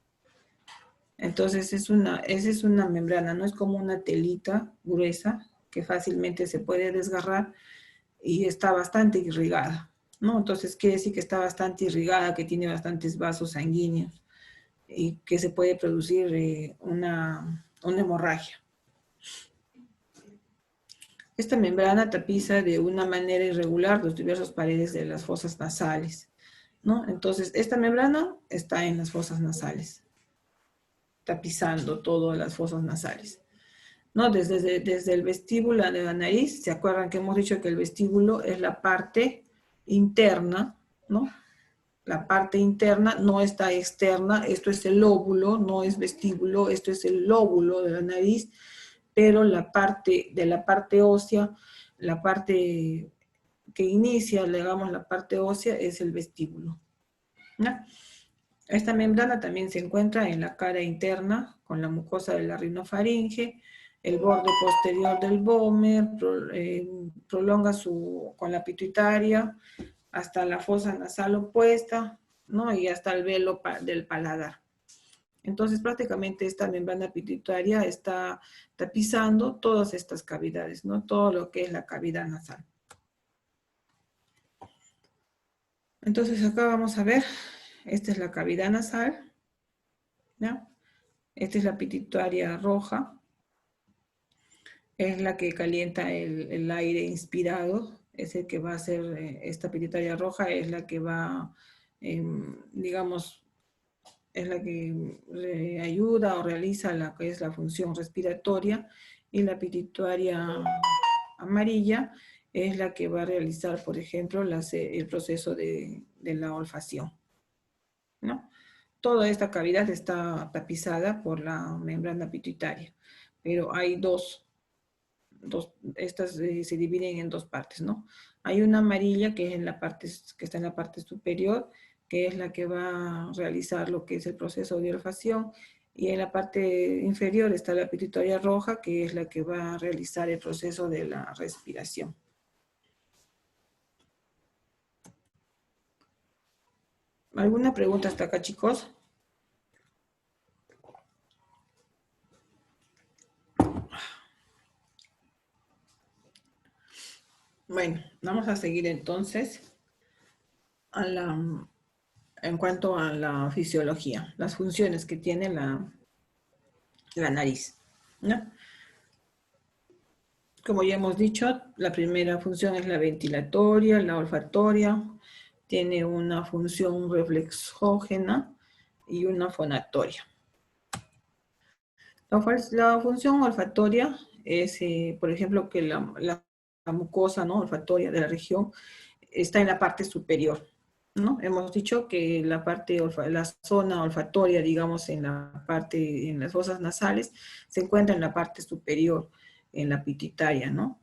Entonces, esa es una membrana, no es como una telita gruesa que fácilmente se puede desgarrar y está bastante irrigada, ¿no? Entonces, quiere decir que está bastante irrigada, que tiene bastantes vasos sanguíneos y que se puede producir una hemorragia. Esta membrana tapiza de una manera irregular las diversas paredes de las fosas nasales, ¿no? Entonces, esta membrana está en las fosas nasales, tapizando todas las fosas nasales, ¿no? Desde el vestíbulo de la nariz, ¿se acuerdan que hemos dicho que el vestíbulo es la parte interna, ¿no? La parte interna no está externa, esto es el lóbulo, no es vestíbulo, esto es el lóbulo de la nariz, pero la parte ósea, la parte que inicia, digamos, la parte ósea es el vestíbulo, ¿no? Esta membrana también se encuentra en la cara interna, con la mucosa de la rinofaringe, el borde posterior del vómer, prolonga con la pituitaria hasta la fosa nasal opuesta, ¿no? Y hasta el velo del paladar. Entonces, prácticamente esta membrana pituitaria está tapizando todas estas cavidades, ¿no? Todo lo que es la cavidad nasal. Entonces, acá vamos a ver, esta es la cavidad nasal, ¿ya? Esta es la pituitaria roja, es la que calienta el aire inspirado, es el que va a hacer, esta pituitaria roja es la que va, digamos, es la que le ayuda o realiza la que es la función respiratoria, y la pituitaria amarilla es la que va a realizar, por ejemplo, el proceso de la olfacción, ¿no? Toda esta cavidad está tapizada por la membrana pituitaria, pero hay estas se dividen en 2 partes, ¿no? Hay una amarilla que está en la parte superior, que es la que va a realizar lo que es el proceso de olfacción, y en la parte inferior está la pituitaria roja, que es la que va a realizar el proceso de la respiración. ¿Alguna pregunta hasta acá, chicos? Bueno, vamos a seguir entonces en cuanto a la fisiología, las funciones que tiene la nariz, ¿no? Como ya hemos dicho, la primera función es la ventilatoria, la olfatoria, tiene una función reflexógena y una fonatoria. La función olfatoria es, por ejemplo, que la mucosa, ¿no?, olfatoria de la región está en la parte superior, ¿no? Hemos dicho que la zona olfatoria, digamos, en las fosas nasales, se encuentra en la parte superior, en la pituitaria, ¿no?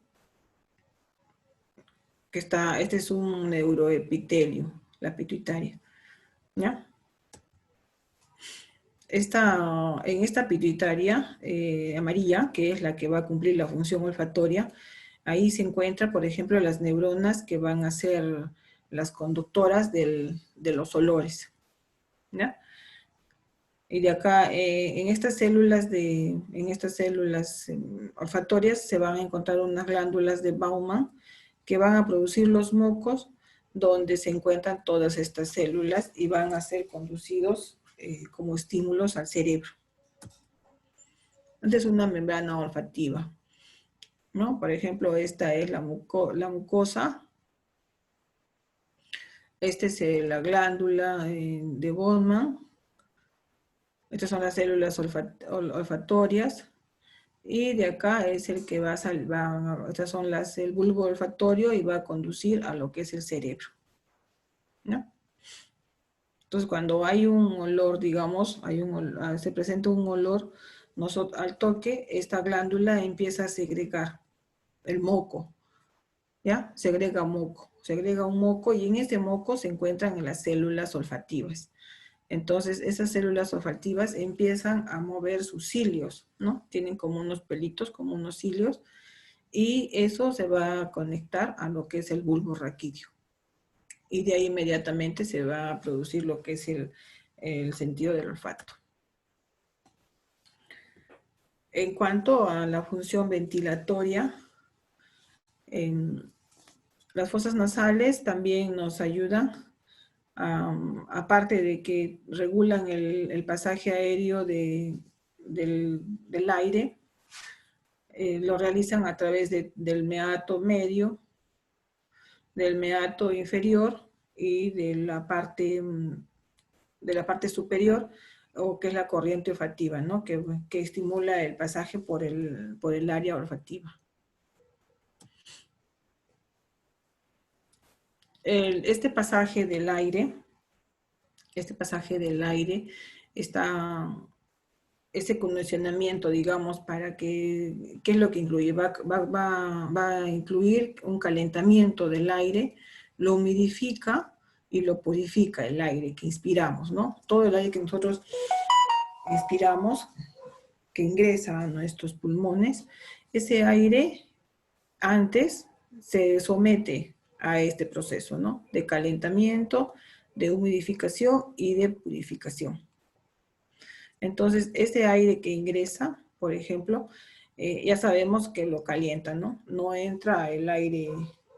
Este es un neuroepitelio, la pituitaria, ¿ya? En esta pituitaria amarilla, que es la que va a cumplir la función olfatoria, ahí se encuentran, por ejemplo, las neuronas que van a ser las conductoras de los olores, ¿ya? Y de acá, en estas células olfatorias se van a encontrar unas glándulas de Baumann que van a producir los mocos, donde se encuentran todas estas células y van a ser conducidos como estímulos al cerebro. Esta es una membrana olfativa, ¿no? Por ejemplo, esta es la mucosa. Esta es la glándula de Bowman. Estas son las células olfatorias. Y de acá es el que va a salvar, estas son el bulbo olfatorio y va a conducir a lo que es el cerebro, ¿no? Entonces, cuando hay un olor, digamos, se presenta un olor, al toque, esta glándula empieza a segregar el moco, ¿ya? Segrega un moco y en ese moco se encuentran las células olfativas. Entonces, esas células olfativas empiezan a mover sus cilios, ¿no? Tienen como unos pelitos, como unos cilios, y eso se va a conectar a lo que es el bulbo raquídeo. Y de ahí inmediatamente se va a producir lo que es el sentido del olfato. En cuanto a la función ventilatoria, las fosas nasales también nos ayudan, aparte de que regulan el pasaje aéreo del aire, lo realizan a través del meato medio, del meato inferior y de la parte superior, o que es la corriente olfativa, ¿no? Que estimula el pasaje por el área olfativa. Este pasaje del aire, ese condicionamiento, digamos, para ¿qué es lo que incluye? Va a incluir un calentamiento del aire, lo humidifica y lo purifica el aire que inspiramos, ¿no? Todo el aire que nosotros inspiramos, que ingresa a nuestros pulmones, ese aire antes se somete a este proceso, ¿no? De calentamiento, de humidificación y de purificación. Entonces, ese aire que ingresa, por ejemplo, ya sabemos que lo calienta, ¿no? No entra el aire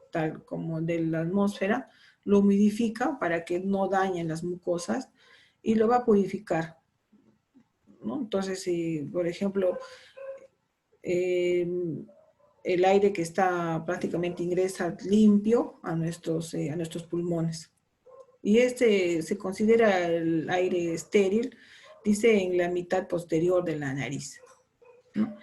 tal como de la atmósfera, lo humidifica para que no dañen las mucosas y lo va a purificar, ¿no? Entonces, si, por ejemplo, el aire que está prácticamente ingresa limpio a nuestros pulmones. Y se considera el aire estéril, dice, en la mitad posterior de la nariz, ¿no?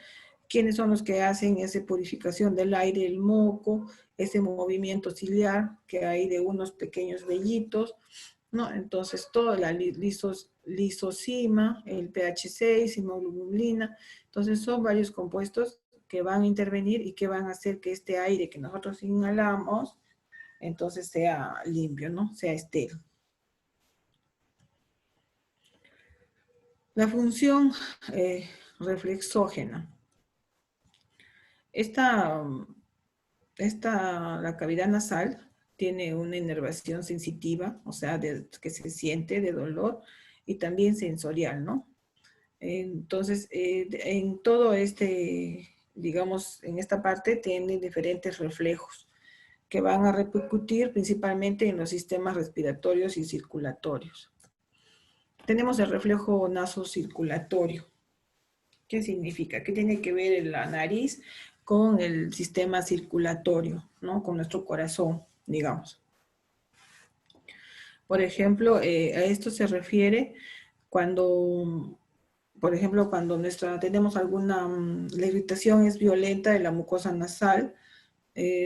¿Quiénes son los que hacen esa purificación del aire? El moco, ese movimiento ciliar que hay de unos pequeños vellitos, ¿no? Entonces, toda la lisocima, el pH 6, hemoglobina, entonces son varios compuestos que van a intervenir y que van a hacer que este aire que nosotros inhalamos, entonces sea limpio, ¿no? Sea estéril. La función reflexógena. La cavidad nasal tiene una inervación sensitiva, o sea, que se siente de dolor, y también sensorial, ¿no? Entonces, en todo digamos, en esta parte tiene diferentes reflejos que van a repercutir principalmente en los sistemas respiratorios y circulatorios. Tenemos el reflejo nasocirculatorio. ¿Qué significa? ¿Qué tiene que ver la nariz con el sistema circulatorio, ¿no? Con nuestro corazón, digamos. Por ejemplo, a esto se refiere cuando, por ejemplo, cuando tenemos la irritación es violenta de la mucosa nasal,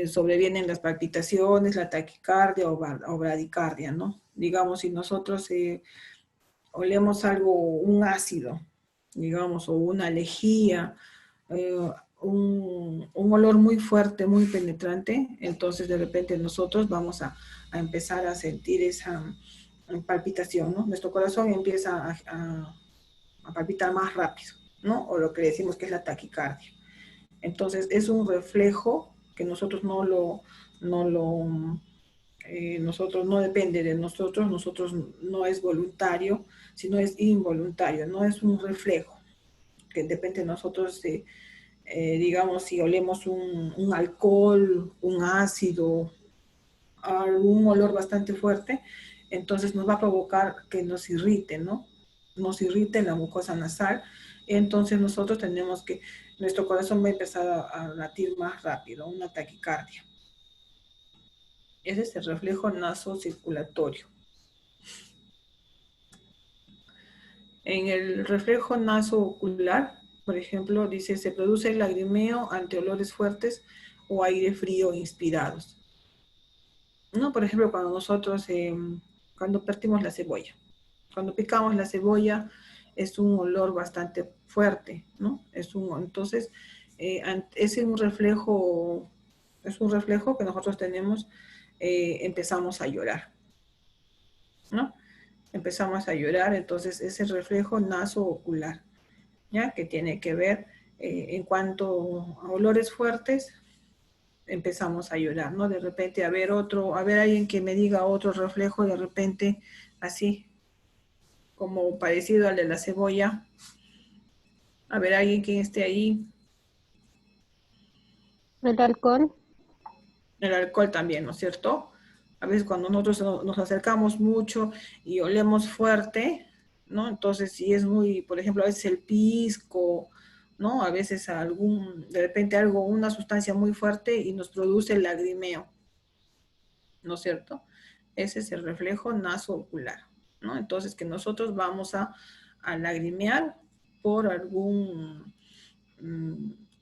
sobrevienen las palpitaciones, la taquicardia o bradicardia, ¿no? Digamos, si nosotros olemos algo, un ácido, digamos, o una lejía, un olor muy fuerte, muy penetrante, entonces de repente nosotros vamos a empezar a sentir esa palpitación, ¿no? Nuestro corazón empieza a palpitar más rápido, ¿no? O lo que decimos que es la taquicardia. Entonces es un reflejo que nosotros nosotros no depende de nosotros no es voluntario, sino es involuntario, no es un reflejo que depende de nosotros, digamos, si olemos un alcohol, un ácido, algún olor bastante fuerte, entonces nos va a provocar que nos irrite, ¿no? Nos irrite la mucosa nasal, entonces nosotros tenemos que, nuestro corazón va a empezar a latir más rápido, una taquicardia. Ese es el reflejo nasocirculatorio. En el reflejo nasoocular, por ejemplo, dice, se produce el lagrimeo ante olores fuertes o aire frío inspirados. ¿No? Por ejemplo, cuando nosotros, cuando partimos la cebolla. Cuando picamos la cebolla es un olor bastante fuerte, ¿no? Entonces, es un reflejo que nosotros tenemos, empezamos a llorar, ¿no? Empezamos a llorar, entonces ese reflejo nasoocular, ¿ya? Que tiene que ver, en cuanto a olores fuertes, empezamos a llorar, ¿no? De repente a ver alguien que me diga otro reflejo, de repente así, como parecido al de la cebolla. A ver, alguien que esté ahí. El alcohol. El alcohol también, ¿no es cierto? A veces cuando nosotros nos acercamos mucho y olemos fuerte, ¿no? Entonces, si es muy, por ejemplo, a veces el pisco, ¿no? A veces de repente una sustancia muy fuerte y nos produce el lagrimeo, ¿no es cierto? Ese es el reflejo nasoocular, ¿no? Entonces, que nosotros vamos a lagrimear por un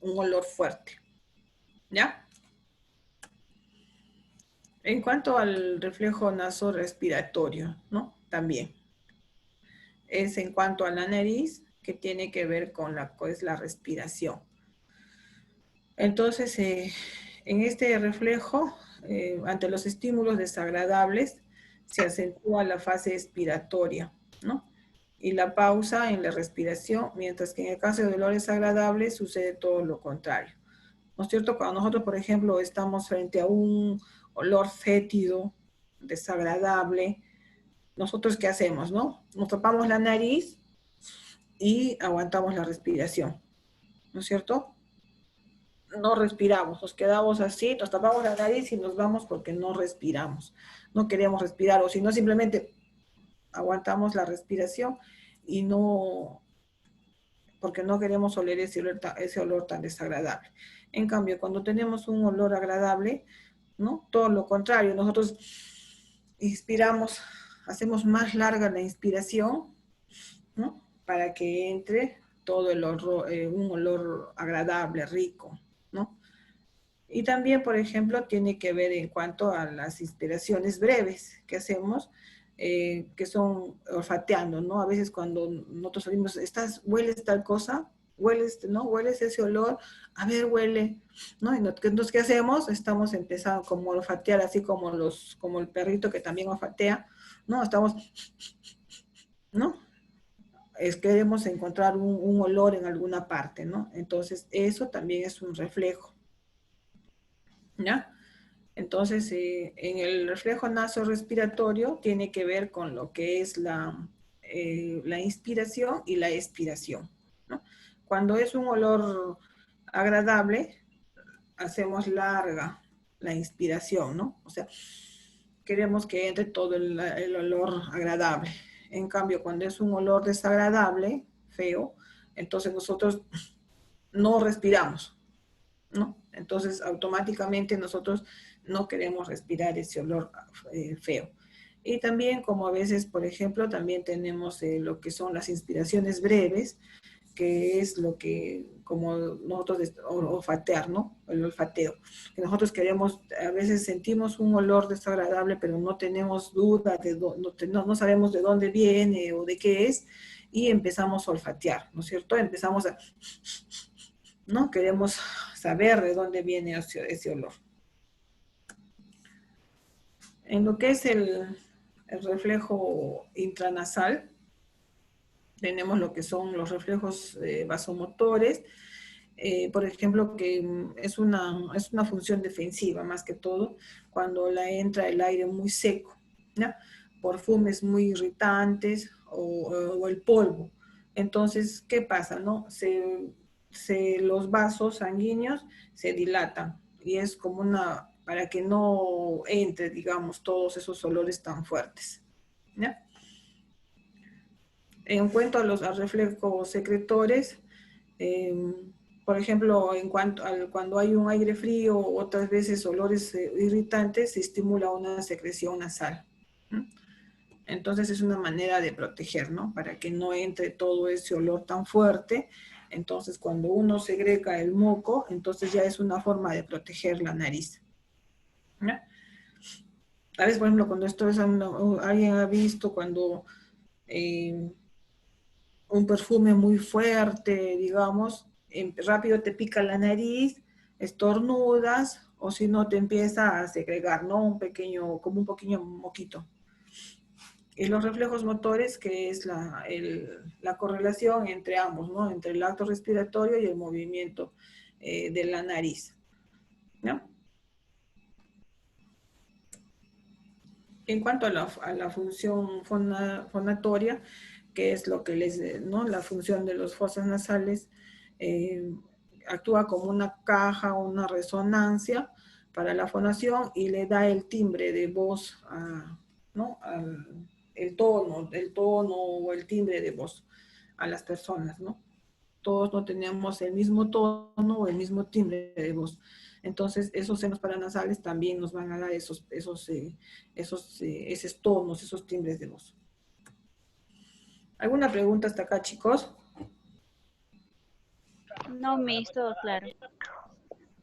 olor fuerte, ¿ya? En cuanto al reflejo nasorrespiratorio, ¿no? También. Es en cuanto a la nariz, que tiene que ver con la respiración. Entonces, en este reflejo, ante los estímulos desagradables, se acentúa la fase expiratoria, ¿no? Y la pausa en la respiración, mientras que en el caso de dolores agradables sucede todo lo contrario. ¿No es cierto? Cuando nosotros, por ejemplo, estamos frente a un olor fétido, desagradable, nosotros ¿qué hacemos, no? Nos tapamos la nariz y aguantamos la respiración, ¿no es cierto? No respiramos, nos quedamos así, nos tapamos la nariz y nos vamos porque no respiramos, no queremos respirar, o si no simplemente aguantamos la respiración y porque no queremos oler ese olor tan desagradable. En cambio, cuando tenemos un olor agradable, ¿no? Todo lo contrario, nosotros inspiramos, hacemos más larga la inspiración, ¿no? Para que entre todo un olor agradable, rico, ¿no? Y también, por ejemplo, tiene que ver en cuanto a las inspiraciones breves que hacemos, que son olfateando, ¿no? A veces cuando nosotros salimos, hueles tal cosa, ¿no? Hueles ese olor, a ver, huele, ¿no? Entonces, ¿qué hacemos? Estamos empezando como a olfatear, así como el perrito que también olfatea, ¿no? Estamos, ¿no? Queremos encontrar un olor en alguna parte, ¿no? Entonces, eso también es un reflejo, ¿ya? Entonces, en el reflejo nasorrespiratorio tiene que ver con lo que es la inspiración y la expiración, ¿no? Cuando es un olor agradable, hacemos larga la inspiración, ¿no? O sea, queremos que entre todo el olor agradable. En cambio, cuando es un olor desagradable, feo, entonces nosotros no respiramos, ¿no? Entonces, automáticamente nosotros no queremos respirar ese olor feo. Y también, como a veces, por ejemplo, también tenemos lo que son las inspiraciones breves, que es lo que, como nosotros, olfatear, ¿no? El olfateo. Que nosotros queremos, a veces sentimos un olor desagradable, pero no tenemos duda, no sabemos de dónde viene o de qué es, y empezamos a olfatear, ¿no es cierto? Empezamos a, ¿no? Queremos saber de dónde viene ese olor. En lo que es el reflejo intranasal, tenemos lo que son los reflejos vasomotores, por ejemplo, que es una función defensiva más que todo, cuando entra el aire muy seco, ¿ya? Perfumes muy irritantes o el polvo. Entonces, ¿qué pasa? ¿No? Los vasos sanguíneos se dilatan y es como para que no entre, digamos, todos esos olores tan fuertes, ¿ya? En cuanto a reflejos secretores, por ejemplo, cuando hay un aire frío o otras veces olores irritantes, se estimula una secreción nasal. Entonces es una manera de proteger, ¿no? Para que no entre todo ese olor tan fuerte. Entonces cuando uno segrega el moco, entonces ya es una forma de proteger la nariz. ¿Ya? A veces, por ejemplo, cuando alguien ha visto cuando un perfume muy fuerte, digamos, rápido te pica la nariz, estornudas, o si no te empieza a segregar, ¿no? Como un pequeño moquito. Y los reflejos motores, que es la correlación entre ambos, ¿no? Entre el acto respiratorio y el movimiento de la nariz, ¿no? En cuanto a la función fonatoria, que es lo que ¿no? La función de los fosas nasales, actúa como una caja o una resonancia para la fonación y le da el timbre de voz, ¿no? El tono o el timbre de voz a las personas, ¿no? Todos no tenemos el mismo tono o el mismo timbre de voz. Entonces, esos senos paranasales también nos van a dar esos tonos, esos timbres de voz. ¿Alguna pregunta hasta acá, chicos? No, Miss, todo claro.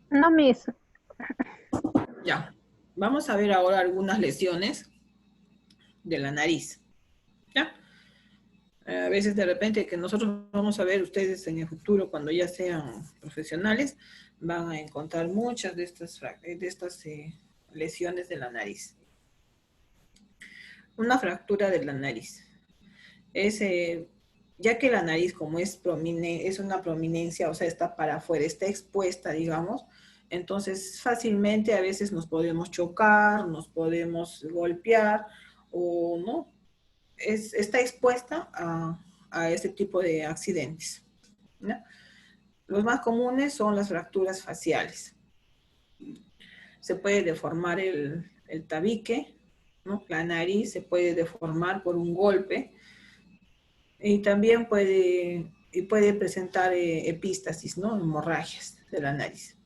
No, Miss. Ya. Vamos a ver ahora algunas lesiones de la nariz. ¿Ya? A veces de repente que nosotros vamos a ver, ustedes en el futuro, cuando ya sean profesionales, van a encontrar muchas de estas lesiones de la nariz. Una fractura de la nariz. Ya que la nariz, como es una prominencia, o sea, está para afuera, está expuesta, digamos, entonces fácilmente a veces nos podemos chocar, nos podemos golpear, o no, está expuesta a este tipo de accidentes, ¿no? Los más comunes son las fracturas faciales. Se puede deformar el tabique, ¿no? La nariz se puede deformar por un golpe, y también puede presentar epístasis, ¿no? Hemorragias de la nariz.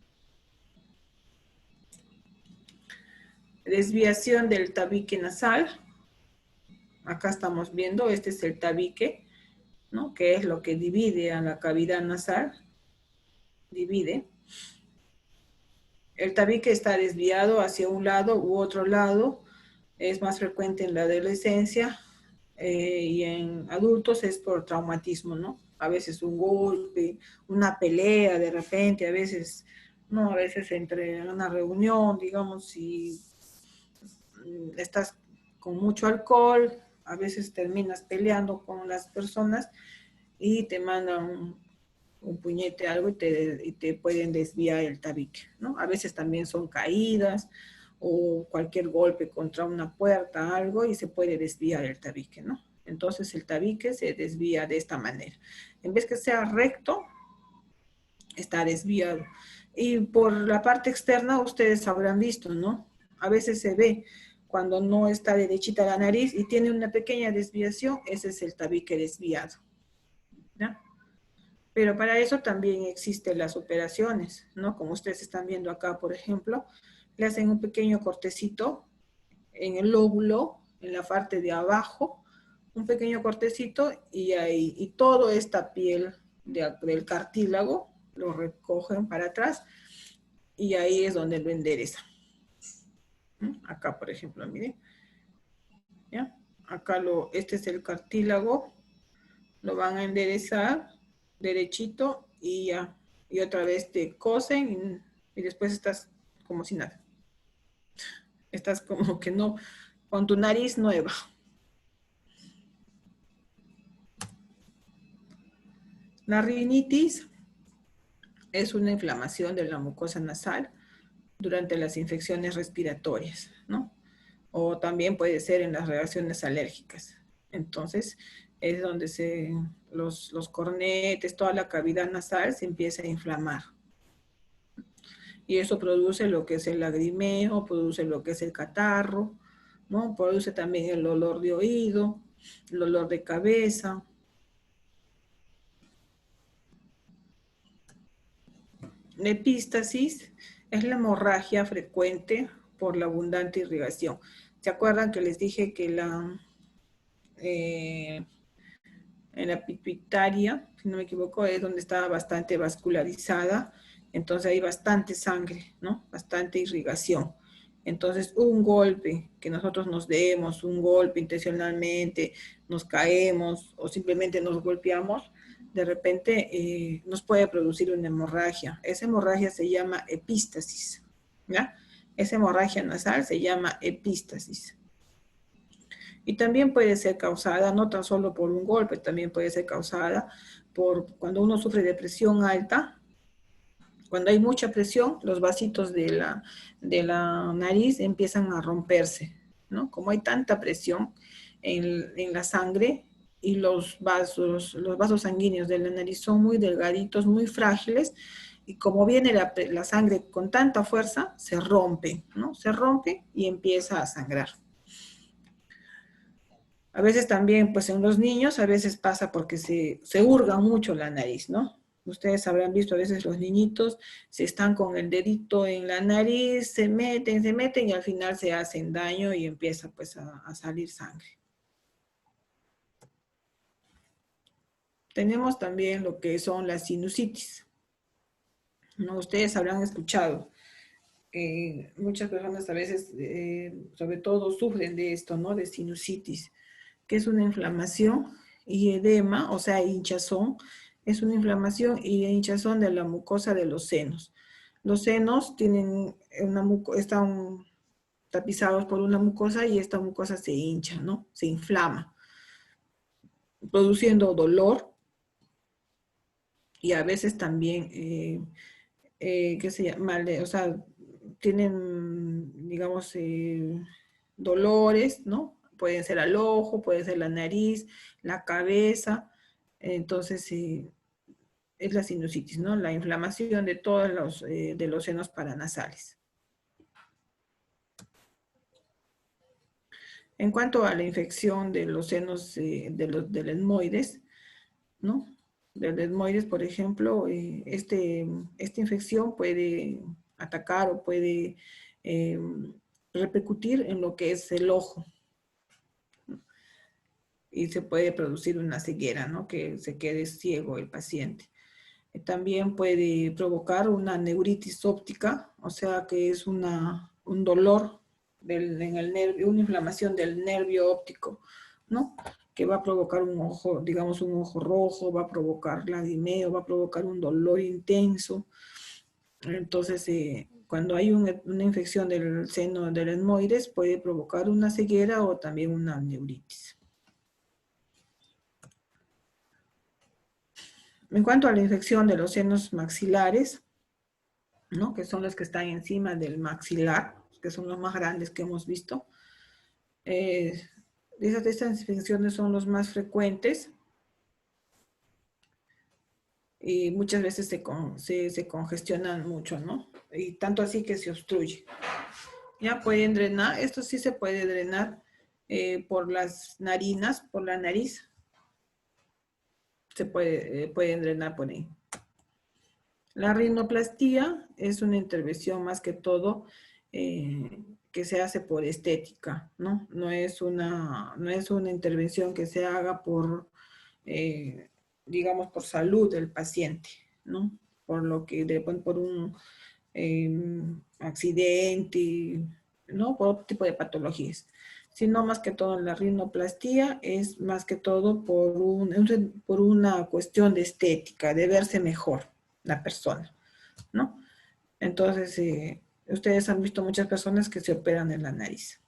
Desviación del tabique nasal. Acá estamos viendo, este es el tabique, ¿no? Que es lo que divide a la cavidad nasal. Divide. El tabique está desviado hacia un lado u otro lado. Es más frecuente en la adolescencia y en adultos es por traumatismo, ¿no? A veces un golpe, una pelea de repente, a veces, ¿no? A veces entre una reunión, digamos, si estás con mucho alcohol, a veces terminas peleando con las personas y te mandan un puñete, algo, y te pueden desviar el tabique, ¿no? A veces también son caídas o cualquier golpe contra una puerta, algo, y se puede desviar el tabique, ¿no? Entonces el tabique se desvía de esta manera. En vez que sea recto, está desviado. Y por la parte externa ustedes habrán visto, ¿no? A veces se ve cuando no está derechita la nariz y tiene una pequeña desviación, ese es el tabique desviado, ¿no? Pero para eso también existen las operaciones, ¿no? Como ustedes están viendo acá, por ejemplo, le hacen un pequeño cortecito en el lóbulo, en la parte de abajo, un pequeño cortecito y toda esta piel del cartílago, lo recogen para atrás y ahí es donde lo endereza. Acá, por ejemplo, miren. ¿Ya? Acá este es el cartílago, lo van a enderezar derechito y ya. Y otra vez te cosen y después estás como si nada. Estás como que no, con tu nariz nueva. La rinitis es una inflamación de la mucosa nasal durante las infecciones respiratorias, ¿no? O también puede ser en las reacciones alérgicas. Entonces, es donde los cornetes, toda la cavidad nasal se empieza a inflamar. Y eso produce lo que es el lagrimeo, produce lo que es el catarro, ¿no? Produce también el olor de oído, el olor de cabeza. La epístasis es la hemorragia frecuente por la abundante irrigación. ¿Se acuerdan que les dije que en la pituitaria, si no me equivoco, es donde estaba bastante vascularizada? Entonces hay bastante sangre, ¿no? Bastante irrigación. Entonces un golpe que nosotros nos demos, un golpe intencionalmente, nos caemos o simplemente nos golpeamos, de repente nos puede producir una hemorragia. Esa hemorragia se llama epístasis, ¿ya? Esa hemorragia nasal se llama epístasis. Y también puede ser causada, no tan solo por un golpe, también puede ser causada por cuando uno sufre de presión alta. Cuando hay mucha presión, los vasitos de la nariz empiezan a romperse, ¿no? Como hay tanta presión en la sangre y los vasos sanguíneos de la nariz son muy delgaditos, muy frágiles, y como viene la sangre con tanta fuerza, se rompe, ¿no? Se rompe y empieza a sangrar. A veces también, pues en los niños, a veces pasa porque se hurga mucho la nariz, ¿no? Ustedes habrán visto a veces los niñitos se están con el dedito en la nariz, se meten y al final se hacen daño y empieza pues a salir sangre. Tenemos también lo que son las sinusitis, ¿no? Ustedes habrán escuchado. Muchas personas a veces, sobre todo, sufren de esto, ¿no? De sinusitis, que es una inflamación y edema, o sea, hinchazón, es una inflamación y hinchazón de la mucosa de los senos. Los senos tienen están tapizados por una mucosa y esta mucosa se hincha, ¿no? Se inflama, produciendo dolor y a veces también, ¿qué se llama? O sea, tienen, digamos, dolores, ¿no? Pueden ser al ojo, puede ser la nariz, la cabeza. Entonces, es la sinusitis, ¿no? La inflamación de todos de los senos paranasales. En cuanto a la infección de los senos del etmoides, ¿no? Del etmoides, por ejemplo, esta infección puede atacar o puede repercutir en lo que es el ojo. Y se puede producir una ceguera, ¿no? Que se quede ciego el paciente. También puede provocar una neuritis óptica, o sea que es un dolor en el nervio, una inflamación del nervio óptico, ¿no? Que va a provocar un ojo, digamos un ojo rojo, va a provocar lagrimeo, va a provocar un dolor intenso. Entonces, cuando hay una infección del seno del etmoides, puede provocar una ceguera o también una neuritis. En cuanto a la infección de los senos maxilares, ¿no? Que son los que están encima del maxilar, que son los más grandes que hemos visto, estas infecciones son los más frecuentes y muchas veces se congestionan mucho, ¿no? Y tanto así que se obstruye. Ya pueden drenar, esto sí se puede drenar por las narinas, por la nariz. Se pueden drenar por ahí. La rinoplastía es una intervención más que todo que se hace por estética, ¿no? No es una intervención que se haga digamos, por salud del paciente, ¿no? Por lo que, por un accidente, ¿no? Por otro tipo de patologías. Sino más que todo en la rinoplastía es más que todo por una cuestión de estética, de verse mejor la persona, ¿no? Entonces, ustedes han visto muchas personas que se operan en la nariz,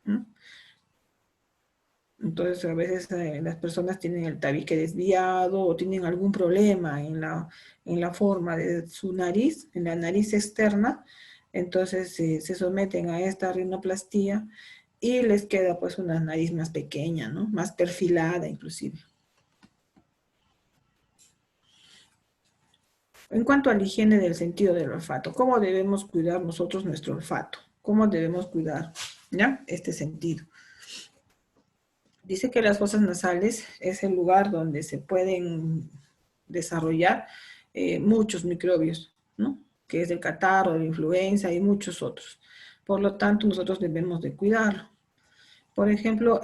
¿no? Entonces, a veces las personas tienen el tabique desviado o tienen algún problema en la forma de su nariz, en la nariz externa. Entonces, se someten a esta rinoplastía y les queda pues una nariz más pequeña, ¿no? Más perfilada inclusive. En cuanto a la higiene del sentido del olfato, ¿cómo debemos cuidar nosotros nuestro olfato? ¿Cómo debemos cuidar, ya, este sentido? Dice que las fosas nasales es el lugar donde se pueden desarrollar muchos microbios, ¿no? Que es el catarro, la influenza y muchos otros. Por lo tanto, nosotros debemos de cuidarlo. Por ejemplo,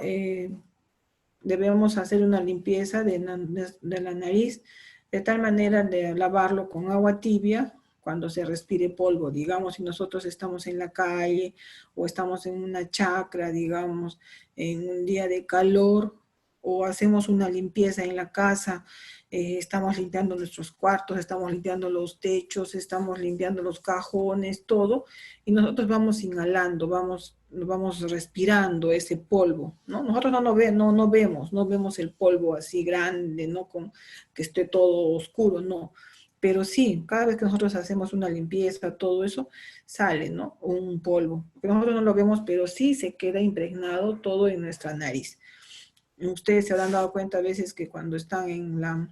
debemos hacer una limpieza de la nariz de tal manera de lavarlo con agua tibia cuando se respire polvo. Digamos, si nosotros estamos en la calle o estamos en una chacra, digamos, en un día de calor, o hacemos una limpieza en la casa, estamos limpiando nuestros cuartos, estamos limpiando los techos, estamos limpiando los cajones, todo, y nosotros vamos inhalando, vamos respirando ese polvo, ¿no? Nosotros no vemos el polvo así grande, ¿no? Con que esté todo oscuro, no. Pero sí, cada vez que nosotros hacemos una limpieza, todo eso, sale, ¿no? Un polvo. Porque nosotros no lo vemos, pero sí se queda impregnado todo en nuestra nariz. Ustedes se habrán dado cuenta a veces que cuando están en la...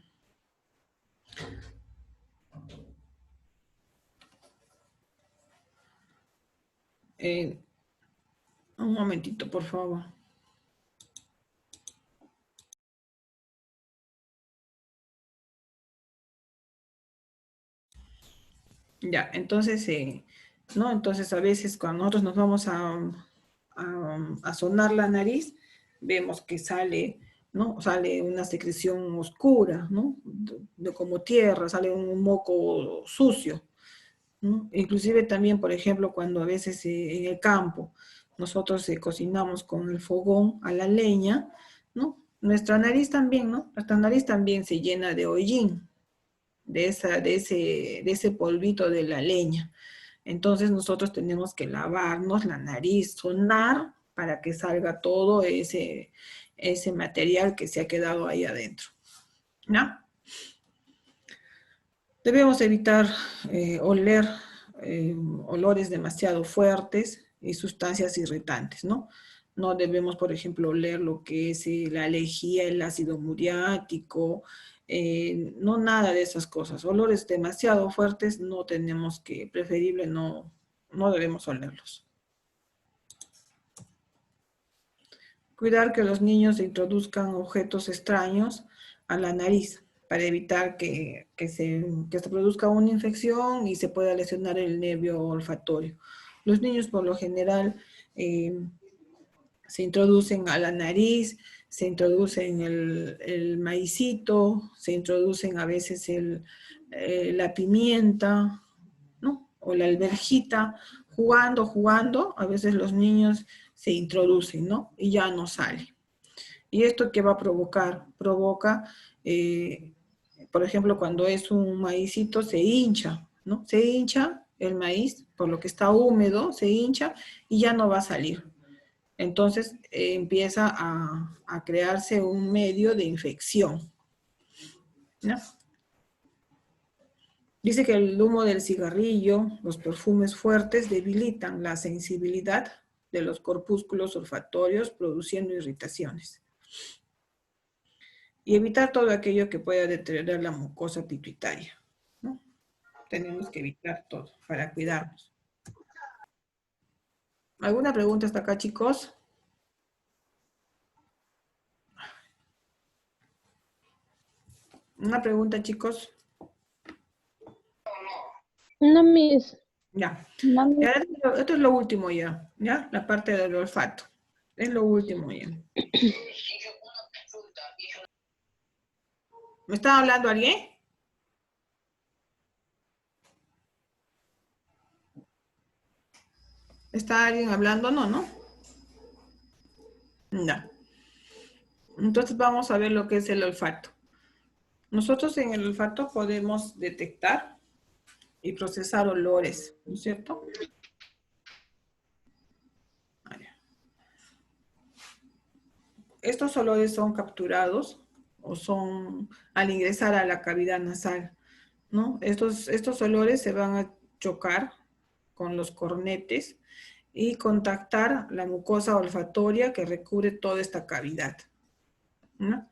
un momentito, por favor. Ya, entonces, ¿no? Entonces a veces cuando nosotros nos vamos a sonar la nariz, vemos que sale, ¿no? Sale una secreción oscura, ¿no? Como tierra, sale un moco sucio, ¿no? Inclusive también, por ejemplo, cuando a veces en el campo nosotros cocinamos con el fogón a la leña, ¿no? Nuestra nariz también, ¿no? Nuestra nariz también se llena de hollín, de ese polvito de la leña. Entonces nosotros tenemos que lavarnos la nariz, sonar para que salga todo ese material que se ha quedado ahí adentro, ¿no? Debemos evitar oler olores demasiado fuertes y sustancias irritantes, ¿no? No debemos, por ejemplo, oler lo que es la lejía, el ácido muriático, no nada de esas cosas. Olores demasiado fuertes no tenemos que, preferible no debemos olerlos. Cuidar que los niños introduzcan objetos extraños a la nariz para evitar que se produzca una infección y se pueda lesionar el nervio olfatorio. Los niños por lo general se introducen a la nariz, se introducen el maicito, se introducen a veces la pimienta, ¿no? O la alverjita, jugando, a veces los niños se introducen, ¿no? Y ya no sale. ¿Y esto qué va a provocar? Provoca, por ejemplo, cuando es un maicito se hincha, ¿no? Se hincha el maíz, por lo que está húmedo, se hincha y ya no va a salir. Entonces empieza a crearse un medio de infección, ¿no? Dice que el humo del cigarrillo, los perfumes fuertes debilitan la sensibilidad de los corpúsculos olfatorios, produciendo irritaciones. Y evitar todo aquello que pueda deteriorar la mucosa pituitaria, ¿no? Tenemos que evitar todo para cuidarnos. ¿Alguna pregunta hasta acá, chicos? ¿Una pregunta, chicos? No, Miss. Ya. No, Miss. Esto es lo último ya, ¿ya? La parte del olfato. Es lo último ya. ¿Me está hablando alguien? ¿Está alguien hablando? No, ¿no? No. Entonces vamos a ver lo que es el olfato. Nosotros en el olfato podemos detectar y procesar olores, ¿no es cierto? Estos olores son capturados o son al ingresar a la cavidad nasal, ¿no? Estos olores se van a chocar con los cornetes y contactar la mucosa olfatoria que recubre toda esta cavidad, ¿no?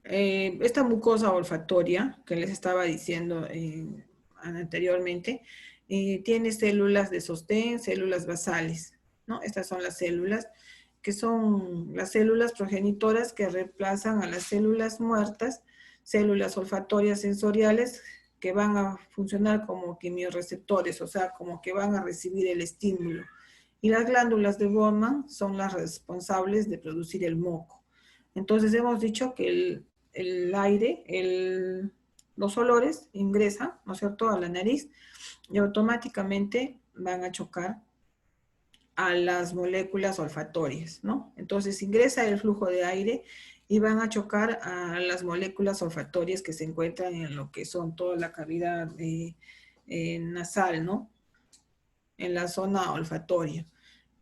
Esta mucosa olfatoria que les estaba diciendo anteriormente, tiene células de sostén, células basales, ¿no? Estas son las células que son las células progenitoras que reemplazan a las células muertas, células olfatorias sensoriales que van a funcionar como quimiorreceptores, o sea, como que van a recibir el estímulo. Y las glándulas de Bowman son las responsables de producir el moco. Entonces hemos dicho que el aire, los olores ingresan, ¿no es cierto?, a la nariz y automáticamente van a chocar a las moléculas olfatorias, ¿no? Entonces ingresa el flujo de aire y van a chocar a las moléculas olfatorias que se encuentran en lo que son toda la cavidad nasal, ¿no? En la zona olfatoria.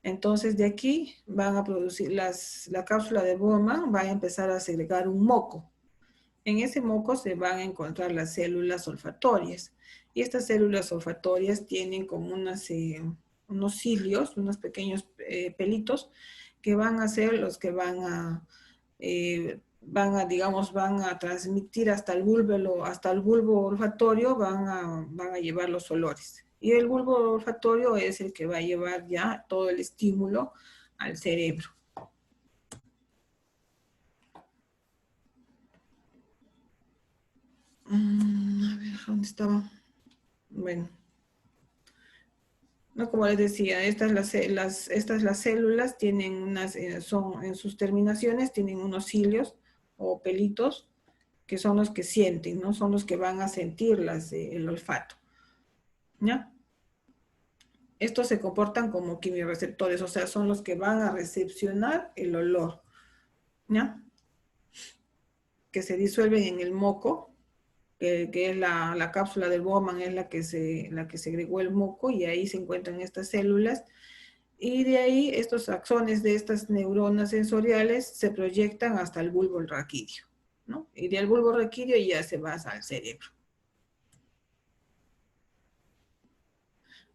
Entonces de aquí van a producir, la cápsula de Bowman va a empezar a segregar un moco. En ese moco se van a encontrar las células olfatorias. Y estas células olfatorias tienen como unos cilios, unos pequeños pelitos, que van a ser los que digamos, van a transmitir hasta el bulbo olfatorio, van a llevar los olores. Y el bulbo olfatorio es el que va a llevar ya todo el estímulo al cerebro. A ver, ¿dónde estaba? Bueno. No, como les decía, estas las células tienen en sus terminaciones tienen unos cilios o pelitos que son los que sienten, ¿no? Son los que van a sentir el olfato, ¿ya? Estos se comportan como quimiorreceptores, o sea, son los que van a recepcionar el olor, ¿ya? Que se disuelven en el moco, que es la cápsula del Bowman, es la que segregó el moco, y ahí se encuentran estas células, y de ahí estos axones de estas neuronas sensoriales se proyectan hasta el bulbo raquídeo, ¿no? Y del bulbo raquídeo ya se va al cerebro.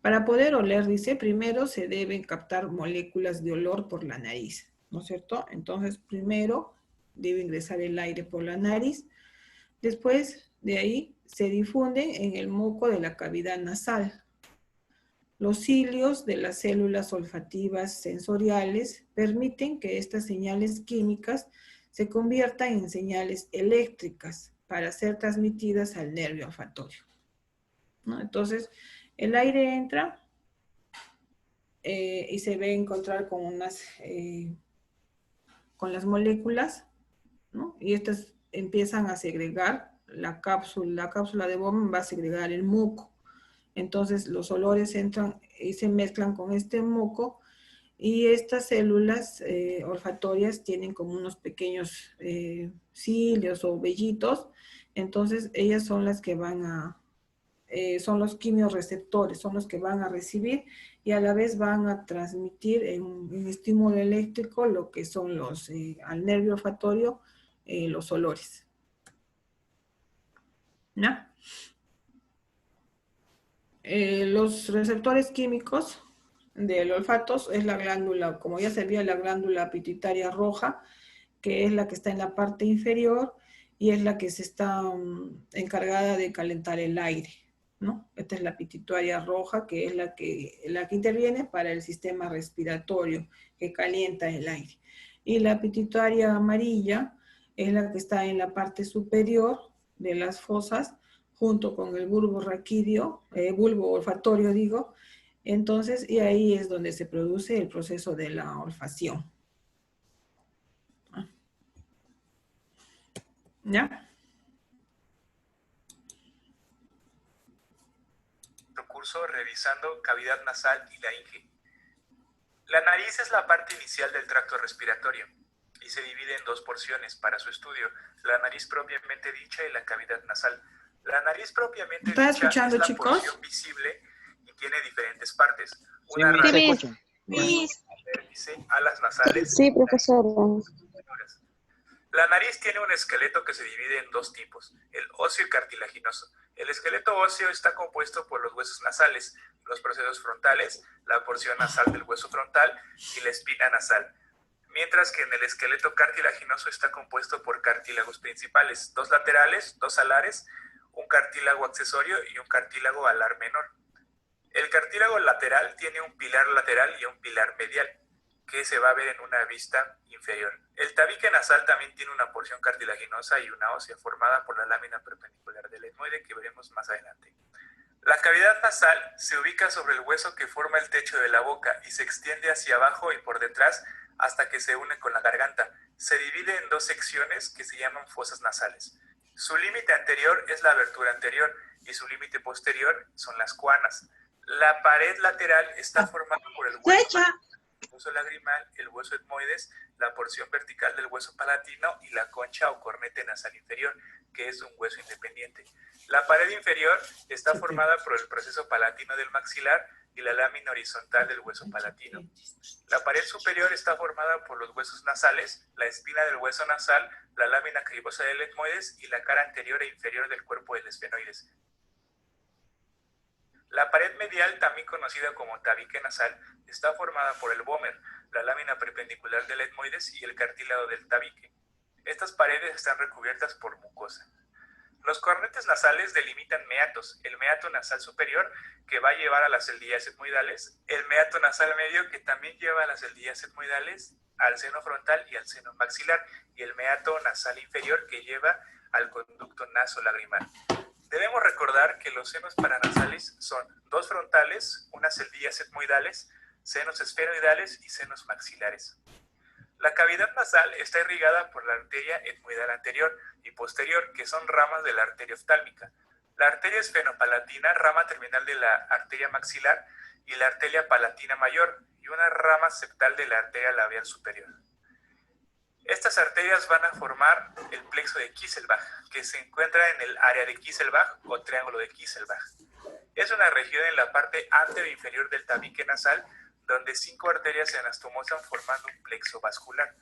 Para poder oler, dice, primero se deben captar moléculas de olor por la nariz, ¿no es cierto? Entonces, primero debe ingresar el aire por la nariz, después de ahí se difunde en el moco de la cavidad nasal. Los cilios de las células olfativas sensoriales permiten que estas señales químicas se conviertan en señales eléctricas para ser transmitidas al nervio olfatorio, ¿no? Entonces, el aire entra y se ve encontrar con las moléculas, ¿no? Y estas empiezan a segregar la cápsula de Bowman va a segregar el moco. Entonces los olores entran y se mezclan con este moco, y estas células olfatorias tienen como unos pequeños cilios o vellitos. Entonces ellas son las que son los quimiorreceptores, son los que van a recibir y a la vez van a transmitir en estímulo eléctrico lo que son al nervio olfatorio, los olores, ¿no? Los receptores químicos del olfato es la glándula, como ya se veía, la glándula pituitaria roja, que es la que está en la parte inferior y es la que se está encargada de calentar el aire, ¿no? Esta es la pituitaria roja, que es la que interviene para el sistema respiratorio, que calienta el aire. Y la pituitaria amarilla es la que está en la parte superior de las fosas, junto con el bulbo raquídeo, bulbo olfatorio digo, Entonces, y ahí es donde se produce el proceso de la olfacción. ¿Ya? Curso revisando cavidad nasal y laringe. La nariz es la parte inicial del tracto respiratorio y se divide en dos porciones para su estudio, la nariz propiamente dicha y la cavidad nasal. La nariz propiamente ¿Están dicha escuchando, es la chicos? porción visible y tiene diferentes partes. Sí, Una se raíz, escucha. alas nasales. Sí, profesora. La nariz tiene un esqueleto que se divide en dos tipos, el óseo y cartilaginoso. El esqueleto óseo está compuesto por los huesos nasales, los procesos frontales, la porción nasal del hueso frontal y la espina nasal. Mientras que en el esqueleto cartilaginoso está compuesto por cartílagos principales, dos laterales, dos alares, un cartílago accesorio y un cartílago alar menor. El cartílago lateral tiene un pilar lateral y un pilar medial, que se va a ver en una vista inferior. El tabique nasal también tiene una porción cartilaginosa y una ósea formada por la lámina perpendicular del etmoide que veremos más adelante. La cavidad nasal se ubica sobre el hueso que forma el techo de la boca y se extiende hacia abajo y por detrás hasta que se une con la garganta. Se divide en dos secciones que se llaman fosas nasales. Su límite anterior es la abertura anterior y su límite posterior son las cuanas. La pared lateral está formada por el hueso lagrimal, el hueso etmoides, la porción vertical del hueso palatino y la concha o cornete nasal inferior, que es un hueso independiente. La pared inferior está formada por el proceso palatino del maxilar y la lámina horizontal del hueso palatino. La pared superior está formada por los huesos nasales, la espina del hueso nasal, la lámina cribosa del etmoides y la cara anterior e inferior del cuerpo del esfenoides. La pared medial, también conocida como tabique nasal, está formada por el vómer, la lámina perpendicular del etmoides y el cartílago del tabique. Estas paredes están recubiertas por mucosa. Los cornetes nasales delimitan meatos, el meato nasal superior, que va a llevar a las celdillas etmoidales, el meato nasal medio, que también lleva a las celdillas etmoidales, al seno frontal y al seno maxilar, y el meato nasal inferior, que lleva al conducto nasolagrimal. Debemos recordar que los senos paranasales son dos frontales, unas celdillas etmoidales, senos esfenoidales y senos maxilares. La cavidad nasal está irrigada por la arteria etmoidal anterior y posterior, que son ramas de la arteria oftálmica. La arteria esfenopalatina, rama terminal de la arteria maxilar, y la arteria palatina mayor, y una rama septal de la arteria labial superior. Estas arterias van a formar el plexo de Kieselbach, que se encuentra en el área de Kieselbach o triángulo de Kieselbach. Es una región en la parte anteroinferior del tabique nasal, donde 5 arterias se anastomosan formando un plexo vascular.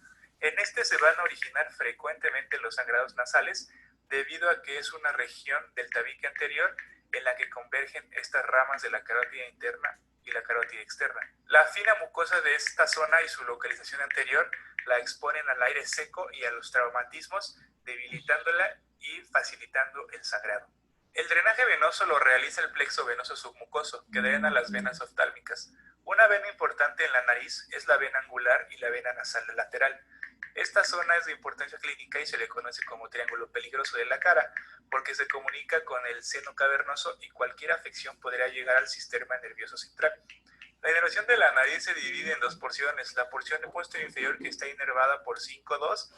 En este se van a originar frecuentemente los sangrados nasales, debido a que es una región del tabique anterior en la que convergen estas ramas de la carótida interna y la carótida externa. La fina mucosa de esta zona y su localización anterior la exponen al aire seco y a los traumatismos, debilitándola y facilitando el sangrado. El drenaje venoso lo realiza el plexo venoso submucoso, que drena las venas oftálmicas. Una vena importante en la nariz es la vena angular y la vena nasal lateral. Esta zona es de importancia clínica y se le conoce como triángulo peligroso de la cara, porque se comunica con el seno cavernoso y cualquier afección podría llegar al sistema nervioso central. La inervación de la nariz se divide en dos porciones, la porción posterior inferior que está inervada por 5-2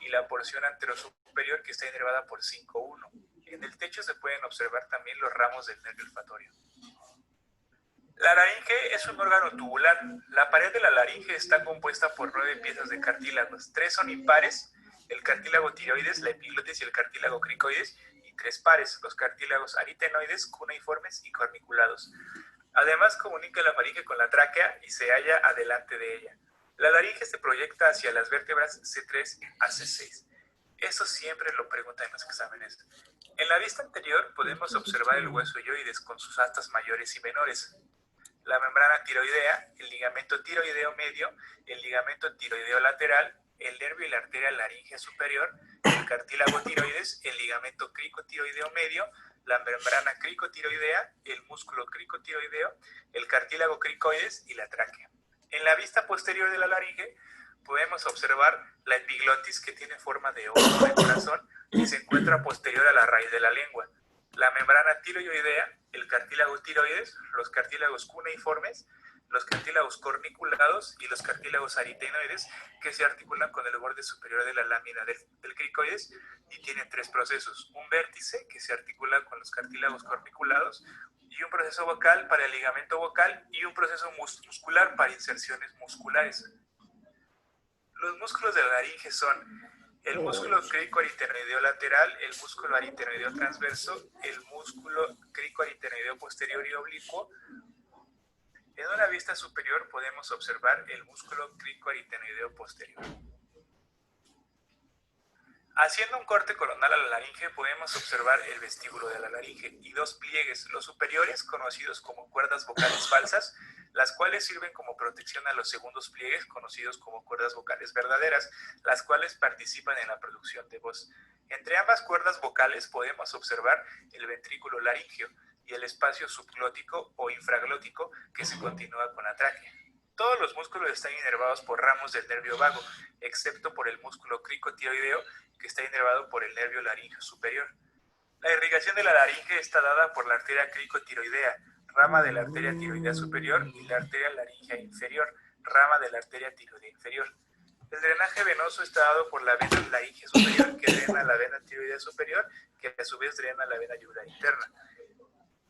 y la porción anterosuperior que está inervada por 5-1. En el techo se pueden observar también los ramos del nervio olfatorio. La laringe es un órgano tubular. La pared de la laringe está compuesta por 9 piezas de cartílagos. 3 son impares, el cartílago tiroides, la epiglotis y el cartílago cricoides, y 3 pares, los cartílagos aritenoides, cuneiformes y corniculados. Además, comunica la faringe con la tráquea y se halla adelante de ella. La laringe se proyecta hacia las vértebras C3 a C6. Eso siempre lo preguntan en los exámenes. En la vista anterior podemos observar el hueso hyoides con sus astas mayores y menores, la membrana tiroidea, el ligamento tiroideo medio, el ligamento tiroideo lateral, el nervio y la arteria laringea superior, el cartílago tiroides, el ligamento cricotiroideo medio, la membrana cricotiroidea, el músculo cricotiroideo, el cartílago cricoides y la tráquea. En la vista posterior de la laringe podemos observar la epiglotis, que tiene forma de óvulo de corazón y se encuentra posterior a la raíz de la lengua. la membrana tiroidea, el cartílago tiroides, los cartílagos cuneiformes, los cartílagos corniculados y los cartílagos aritenoides, que se articulan con el borde superior de la lámina del cricoides y tienen tres procesos: un vértice que se articula con los cartílagos corniculados, y un proceso vocal para el ligamento vocal, y un proceso muscular para inserciones musculares. Los músculos de la laringe son el músculo cricoaritenoideo lateral, el músculo aritenoideo transverso, el músculo cricoaritenoideo posterior y oblicuo. En una vista superior podemos observar el músculo cricoaritenoideo posterior. Haciendo un corte coronal a la laringe podemos observar el vestíbulo de la laringe y dos pliegues, los superiores conocidos como cuerdas vocales falsas, las cuales sirven como protección a los segundos pliegues conocidos como cuerdas vocales verdaderas, las cuales participan en la producción de voz. Entre ambas cuerdas vocales podemos observar el ventrículo laríngeo y el espacio subglótico o infraglótico que se continúa con la tráquea. Todos los músculos están inervados por ramos del nervio vago, excepto por el músculo cricotiroideo, que está inervado por el nervio laríngeo superior. La irrigación de la laringe está dada por la arteria cricotiroidea, rama de la arteria tiroidea superior, y la arteria laríngea inferior, rama de la arteria tiroidea inferior. El drenaje venoso está dado por la vena laríngea superior, que drena la vena tiroidea superior, que a su vez drena la vena yugular interna.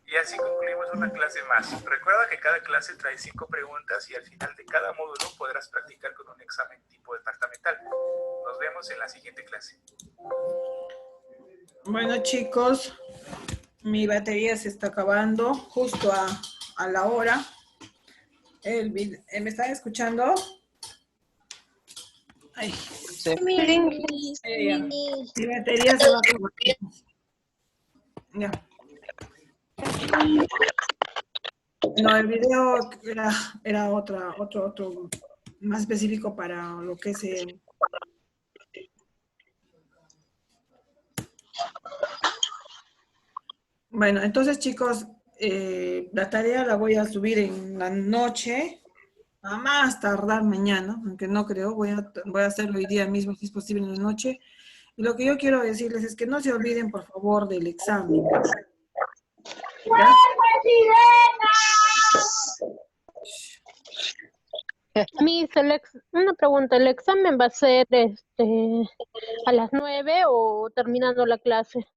Y así concluimos una clase más. Recuerda que cada clase trae 5 preguntas y al final de cada módulo podrás practicar con un examen tipo departamental. Nos vemos en la siguiente clase. Bueno, chicos, mi batería se está acabando justo a la hora. ¿Me están escuchando? Ay. Sí. Mi batería se va a acabar. Ya. No, el video era otro más específico para lo que es Bueno, entonces, chicos, la tarea la voy a subir en la noche, a más tardar mañana, aunque no creo, voy a hacerlo hoy día mismo, si es posible, en la noche. Y lo que yo quiero decirles es que no se olviden, por favor, del examen. ¿Ya? Una pregunta, ¿el examen va a ser a las 9 o terminando la clase?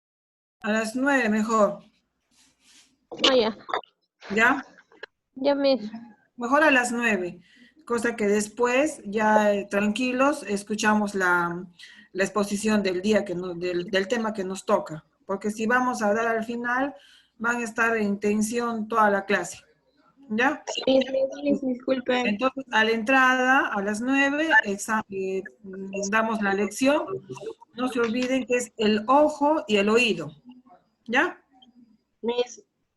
A las 9 mejor. Ah, ya. ¿Ya? Ya Mejor a las 9. Cosa que después, ya tranquilos, escuchamos la exposición del día, del tema que nos toca. Porque si vamos a dar al final, van a estar en tensión toda la clase. ¿Ya? Sí, disculpe. Entonces, a la entrada, a las 9, damos la lección. No se olviden que es el ojo y el oído. ¿Ya?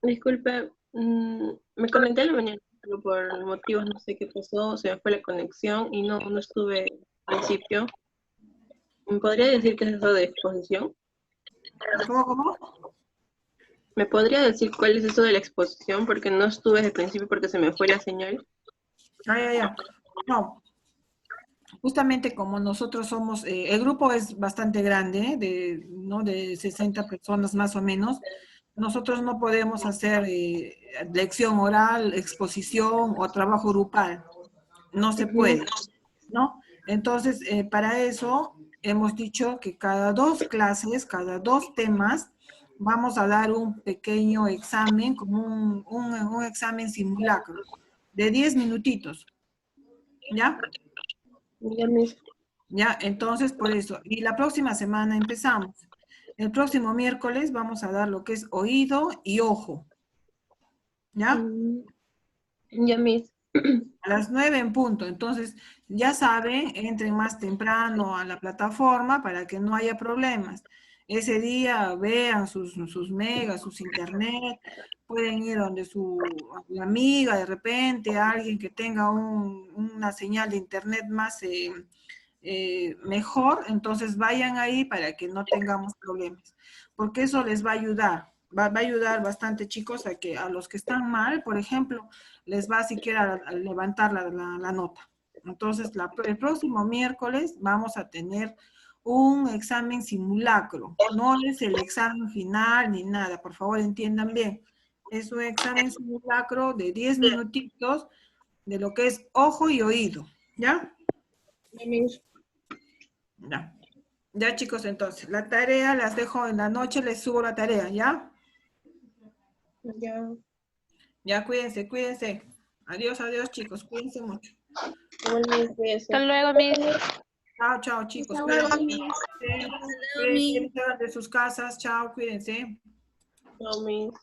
Disculpe, me conecté a la mañana, pero por motivos no sé qué pasó, se me fue la conexión y no estuve al principio. ¿Me podría decir qué es eso de exposición? ¿Cómo? ¿Me podría decir cuál es eso de la exposición? Porque no estuve desde el principio porque se me fue la señal. Ya. No. Justamente como nosotros somos, el grupo es bastante grande, de 60 personas más o menos. Nosotros no podemos hacer lección oral, exposición o trabajo grupal. No se puede, ¿no? Entonces, para eso hemos dicho que cada 2 clases, cada 2 temas, vamos a dar un pequeño examen, como un examen simulacro, de 10 minutitos. ¿Ya? Ya, entonces por eso. Y la próxima semana empezamos. El próximo miércoles vamos a dar lo que es oído y ojo. ¿Ya? Ya, Miss. A las 9 en punto. Entonces, ya saben, entren más temprano a la plataforma para que no haya problemas. Ese día vean sus megas, sus internet, pueden ir donde su amiga, de repente, alguien que tenga una señal de internet más mejor, entonces vayan ahí para que no tengamos problemas, porque eso les va a ayudar. Va a ayudar bastante, chicos, a que a los que están mal, por ejemplo, les va siquiera a levantar la nota. Entonces, el próximo miércoles vamos a tener un examen simulacro. No es el examen final ni nada, por favor entiendan bien. Es un examen simulacro de 10 minutitos de lo que es ojo y oído, ¿ya? Ya. Ya, chicos, entonces, la tarea las dejo en la noche, les subo la tarea, ¿ya? Ya. Ya, cuídense, cuídense. Adiós, adiós, chicos, cuídense mucho. Igualmente eso. Hasta luego, Miss. Chao, chao, chicos. Hasta luego, Cuídense. Miss. Cuídense, salgan de sus casas. Chao, cuídense. No, Miss.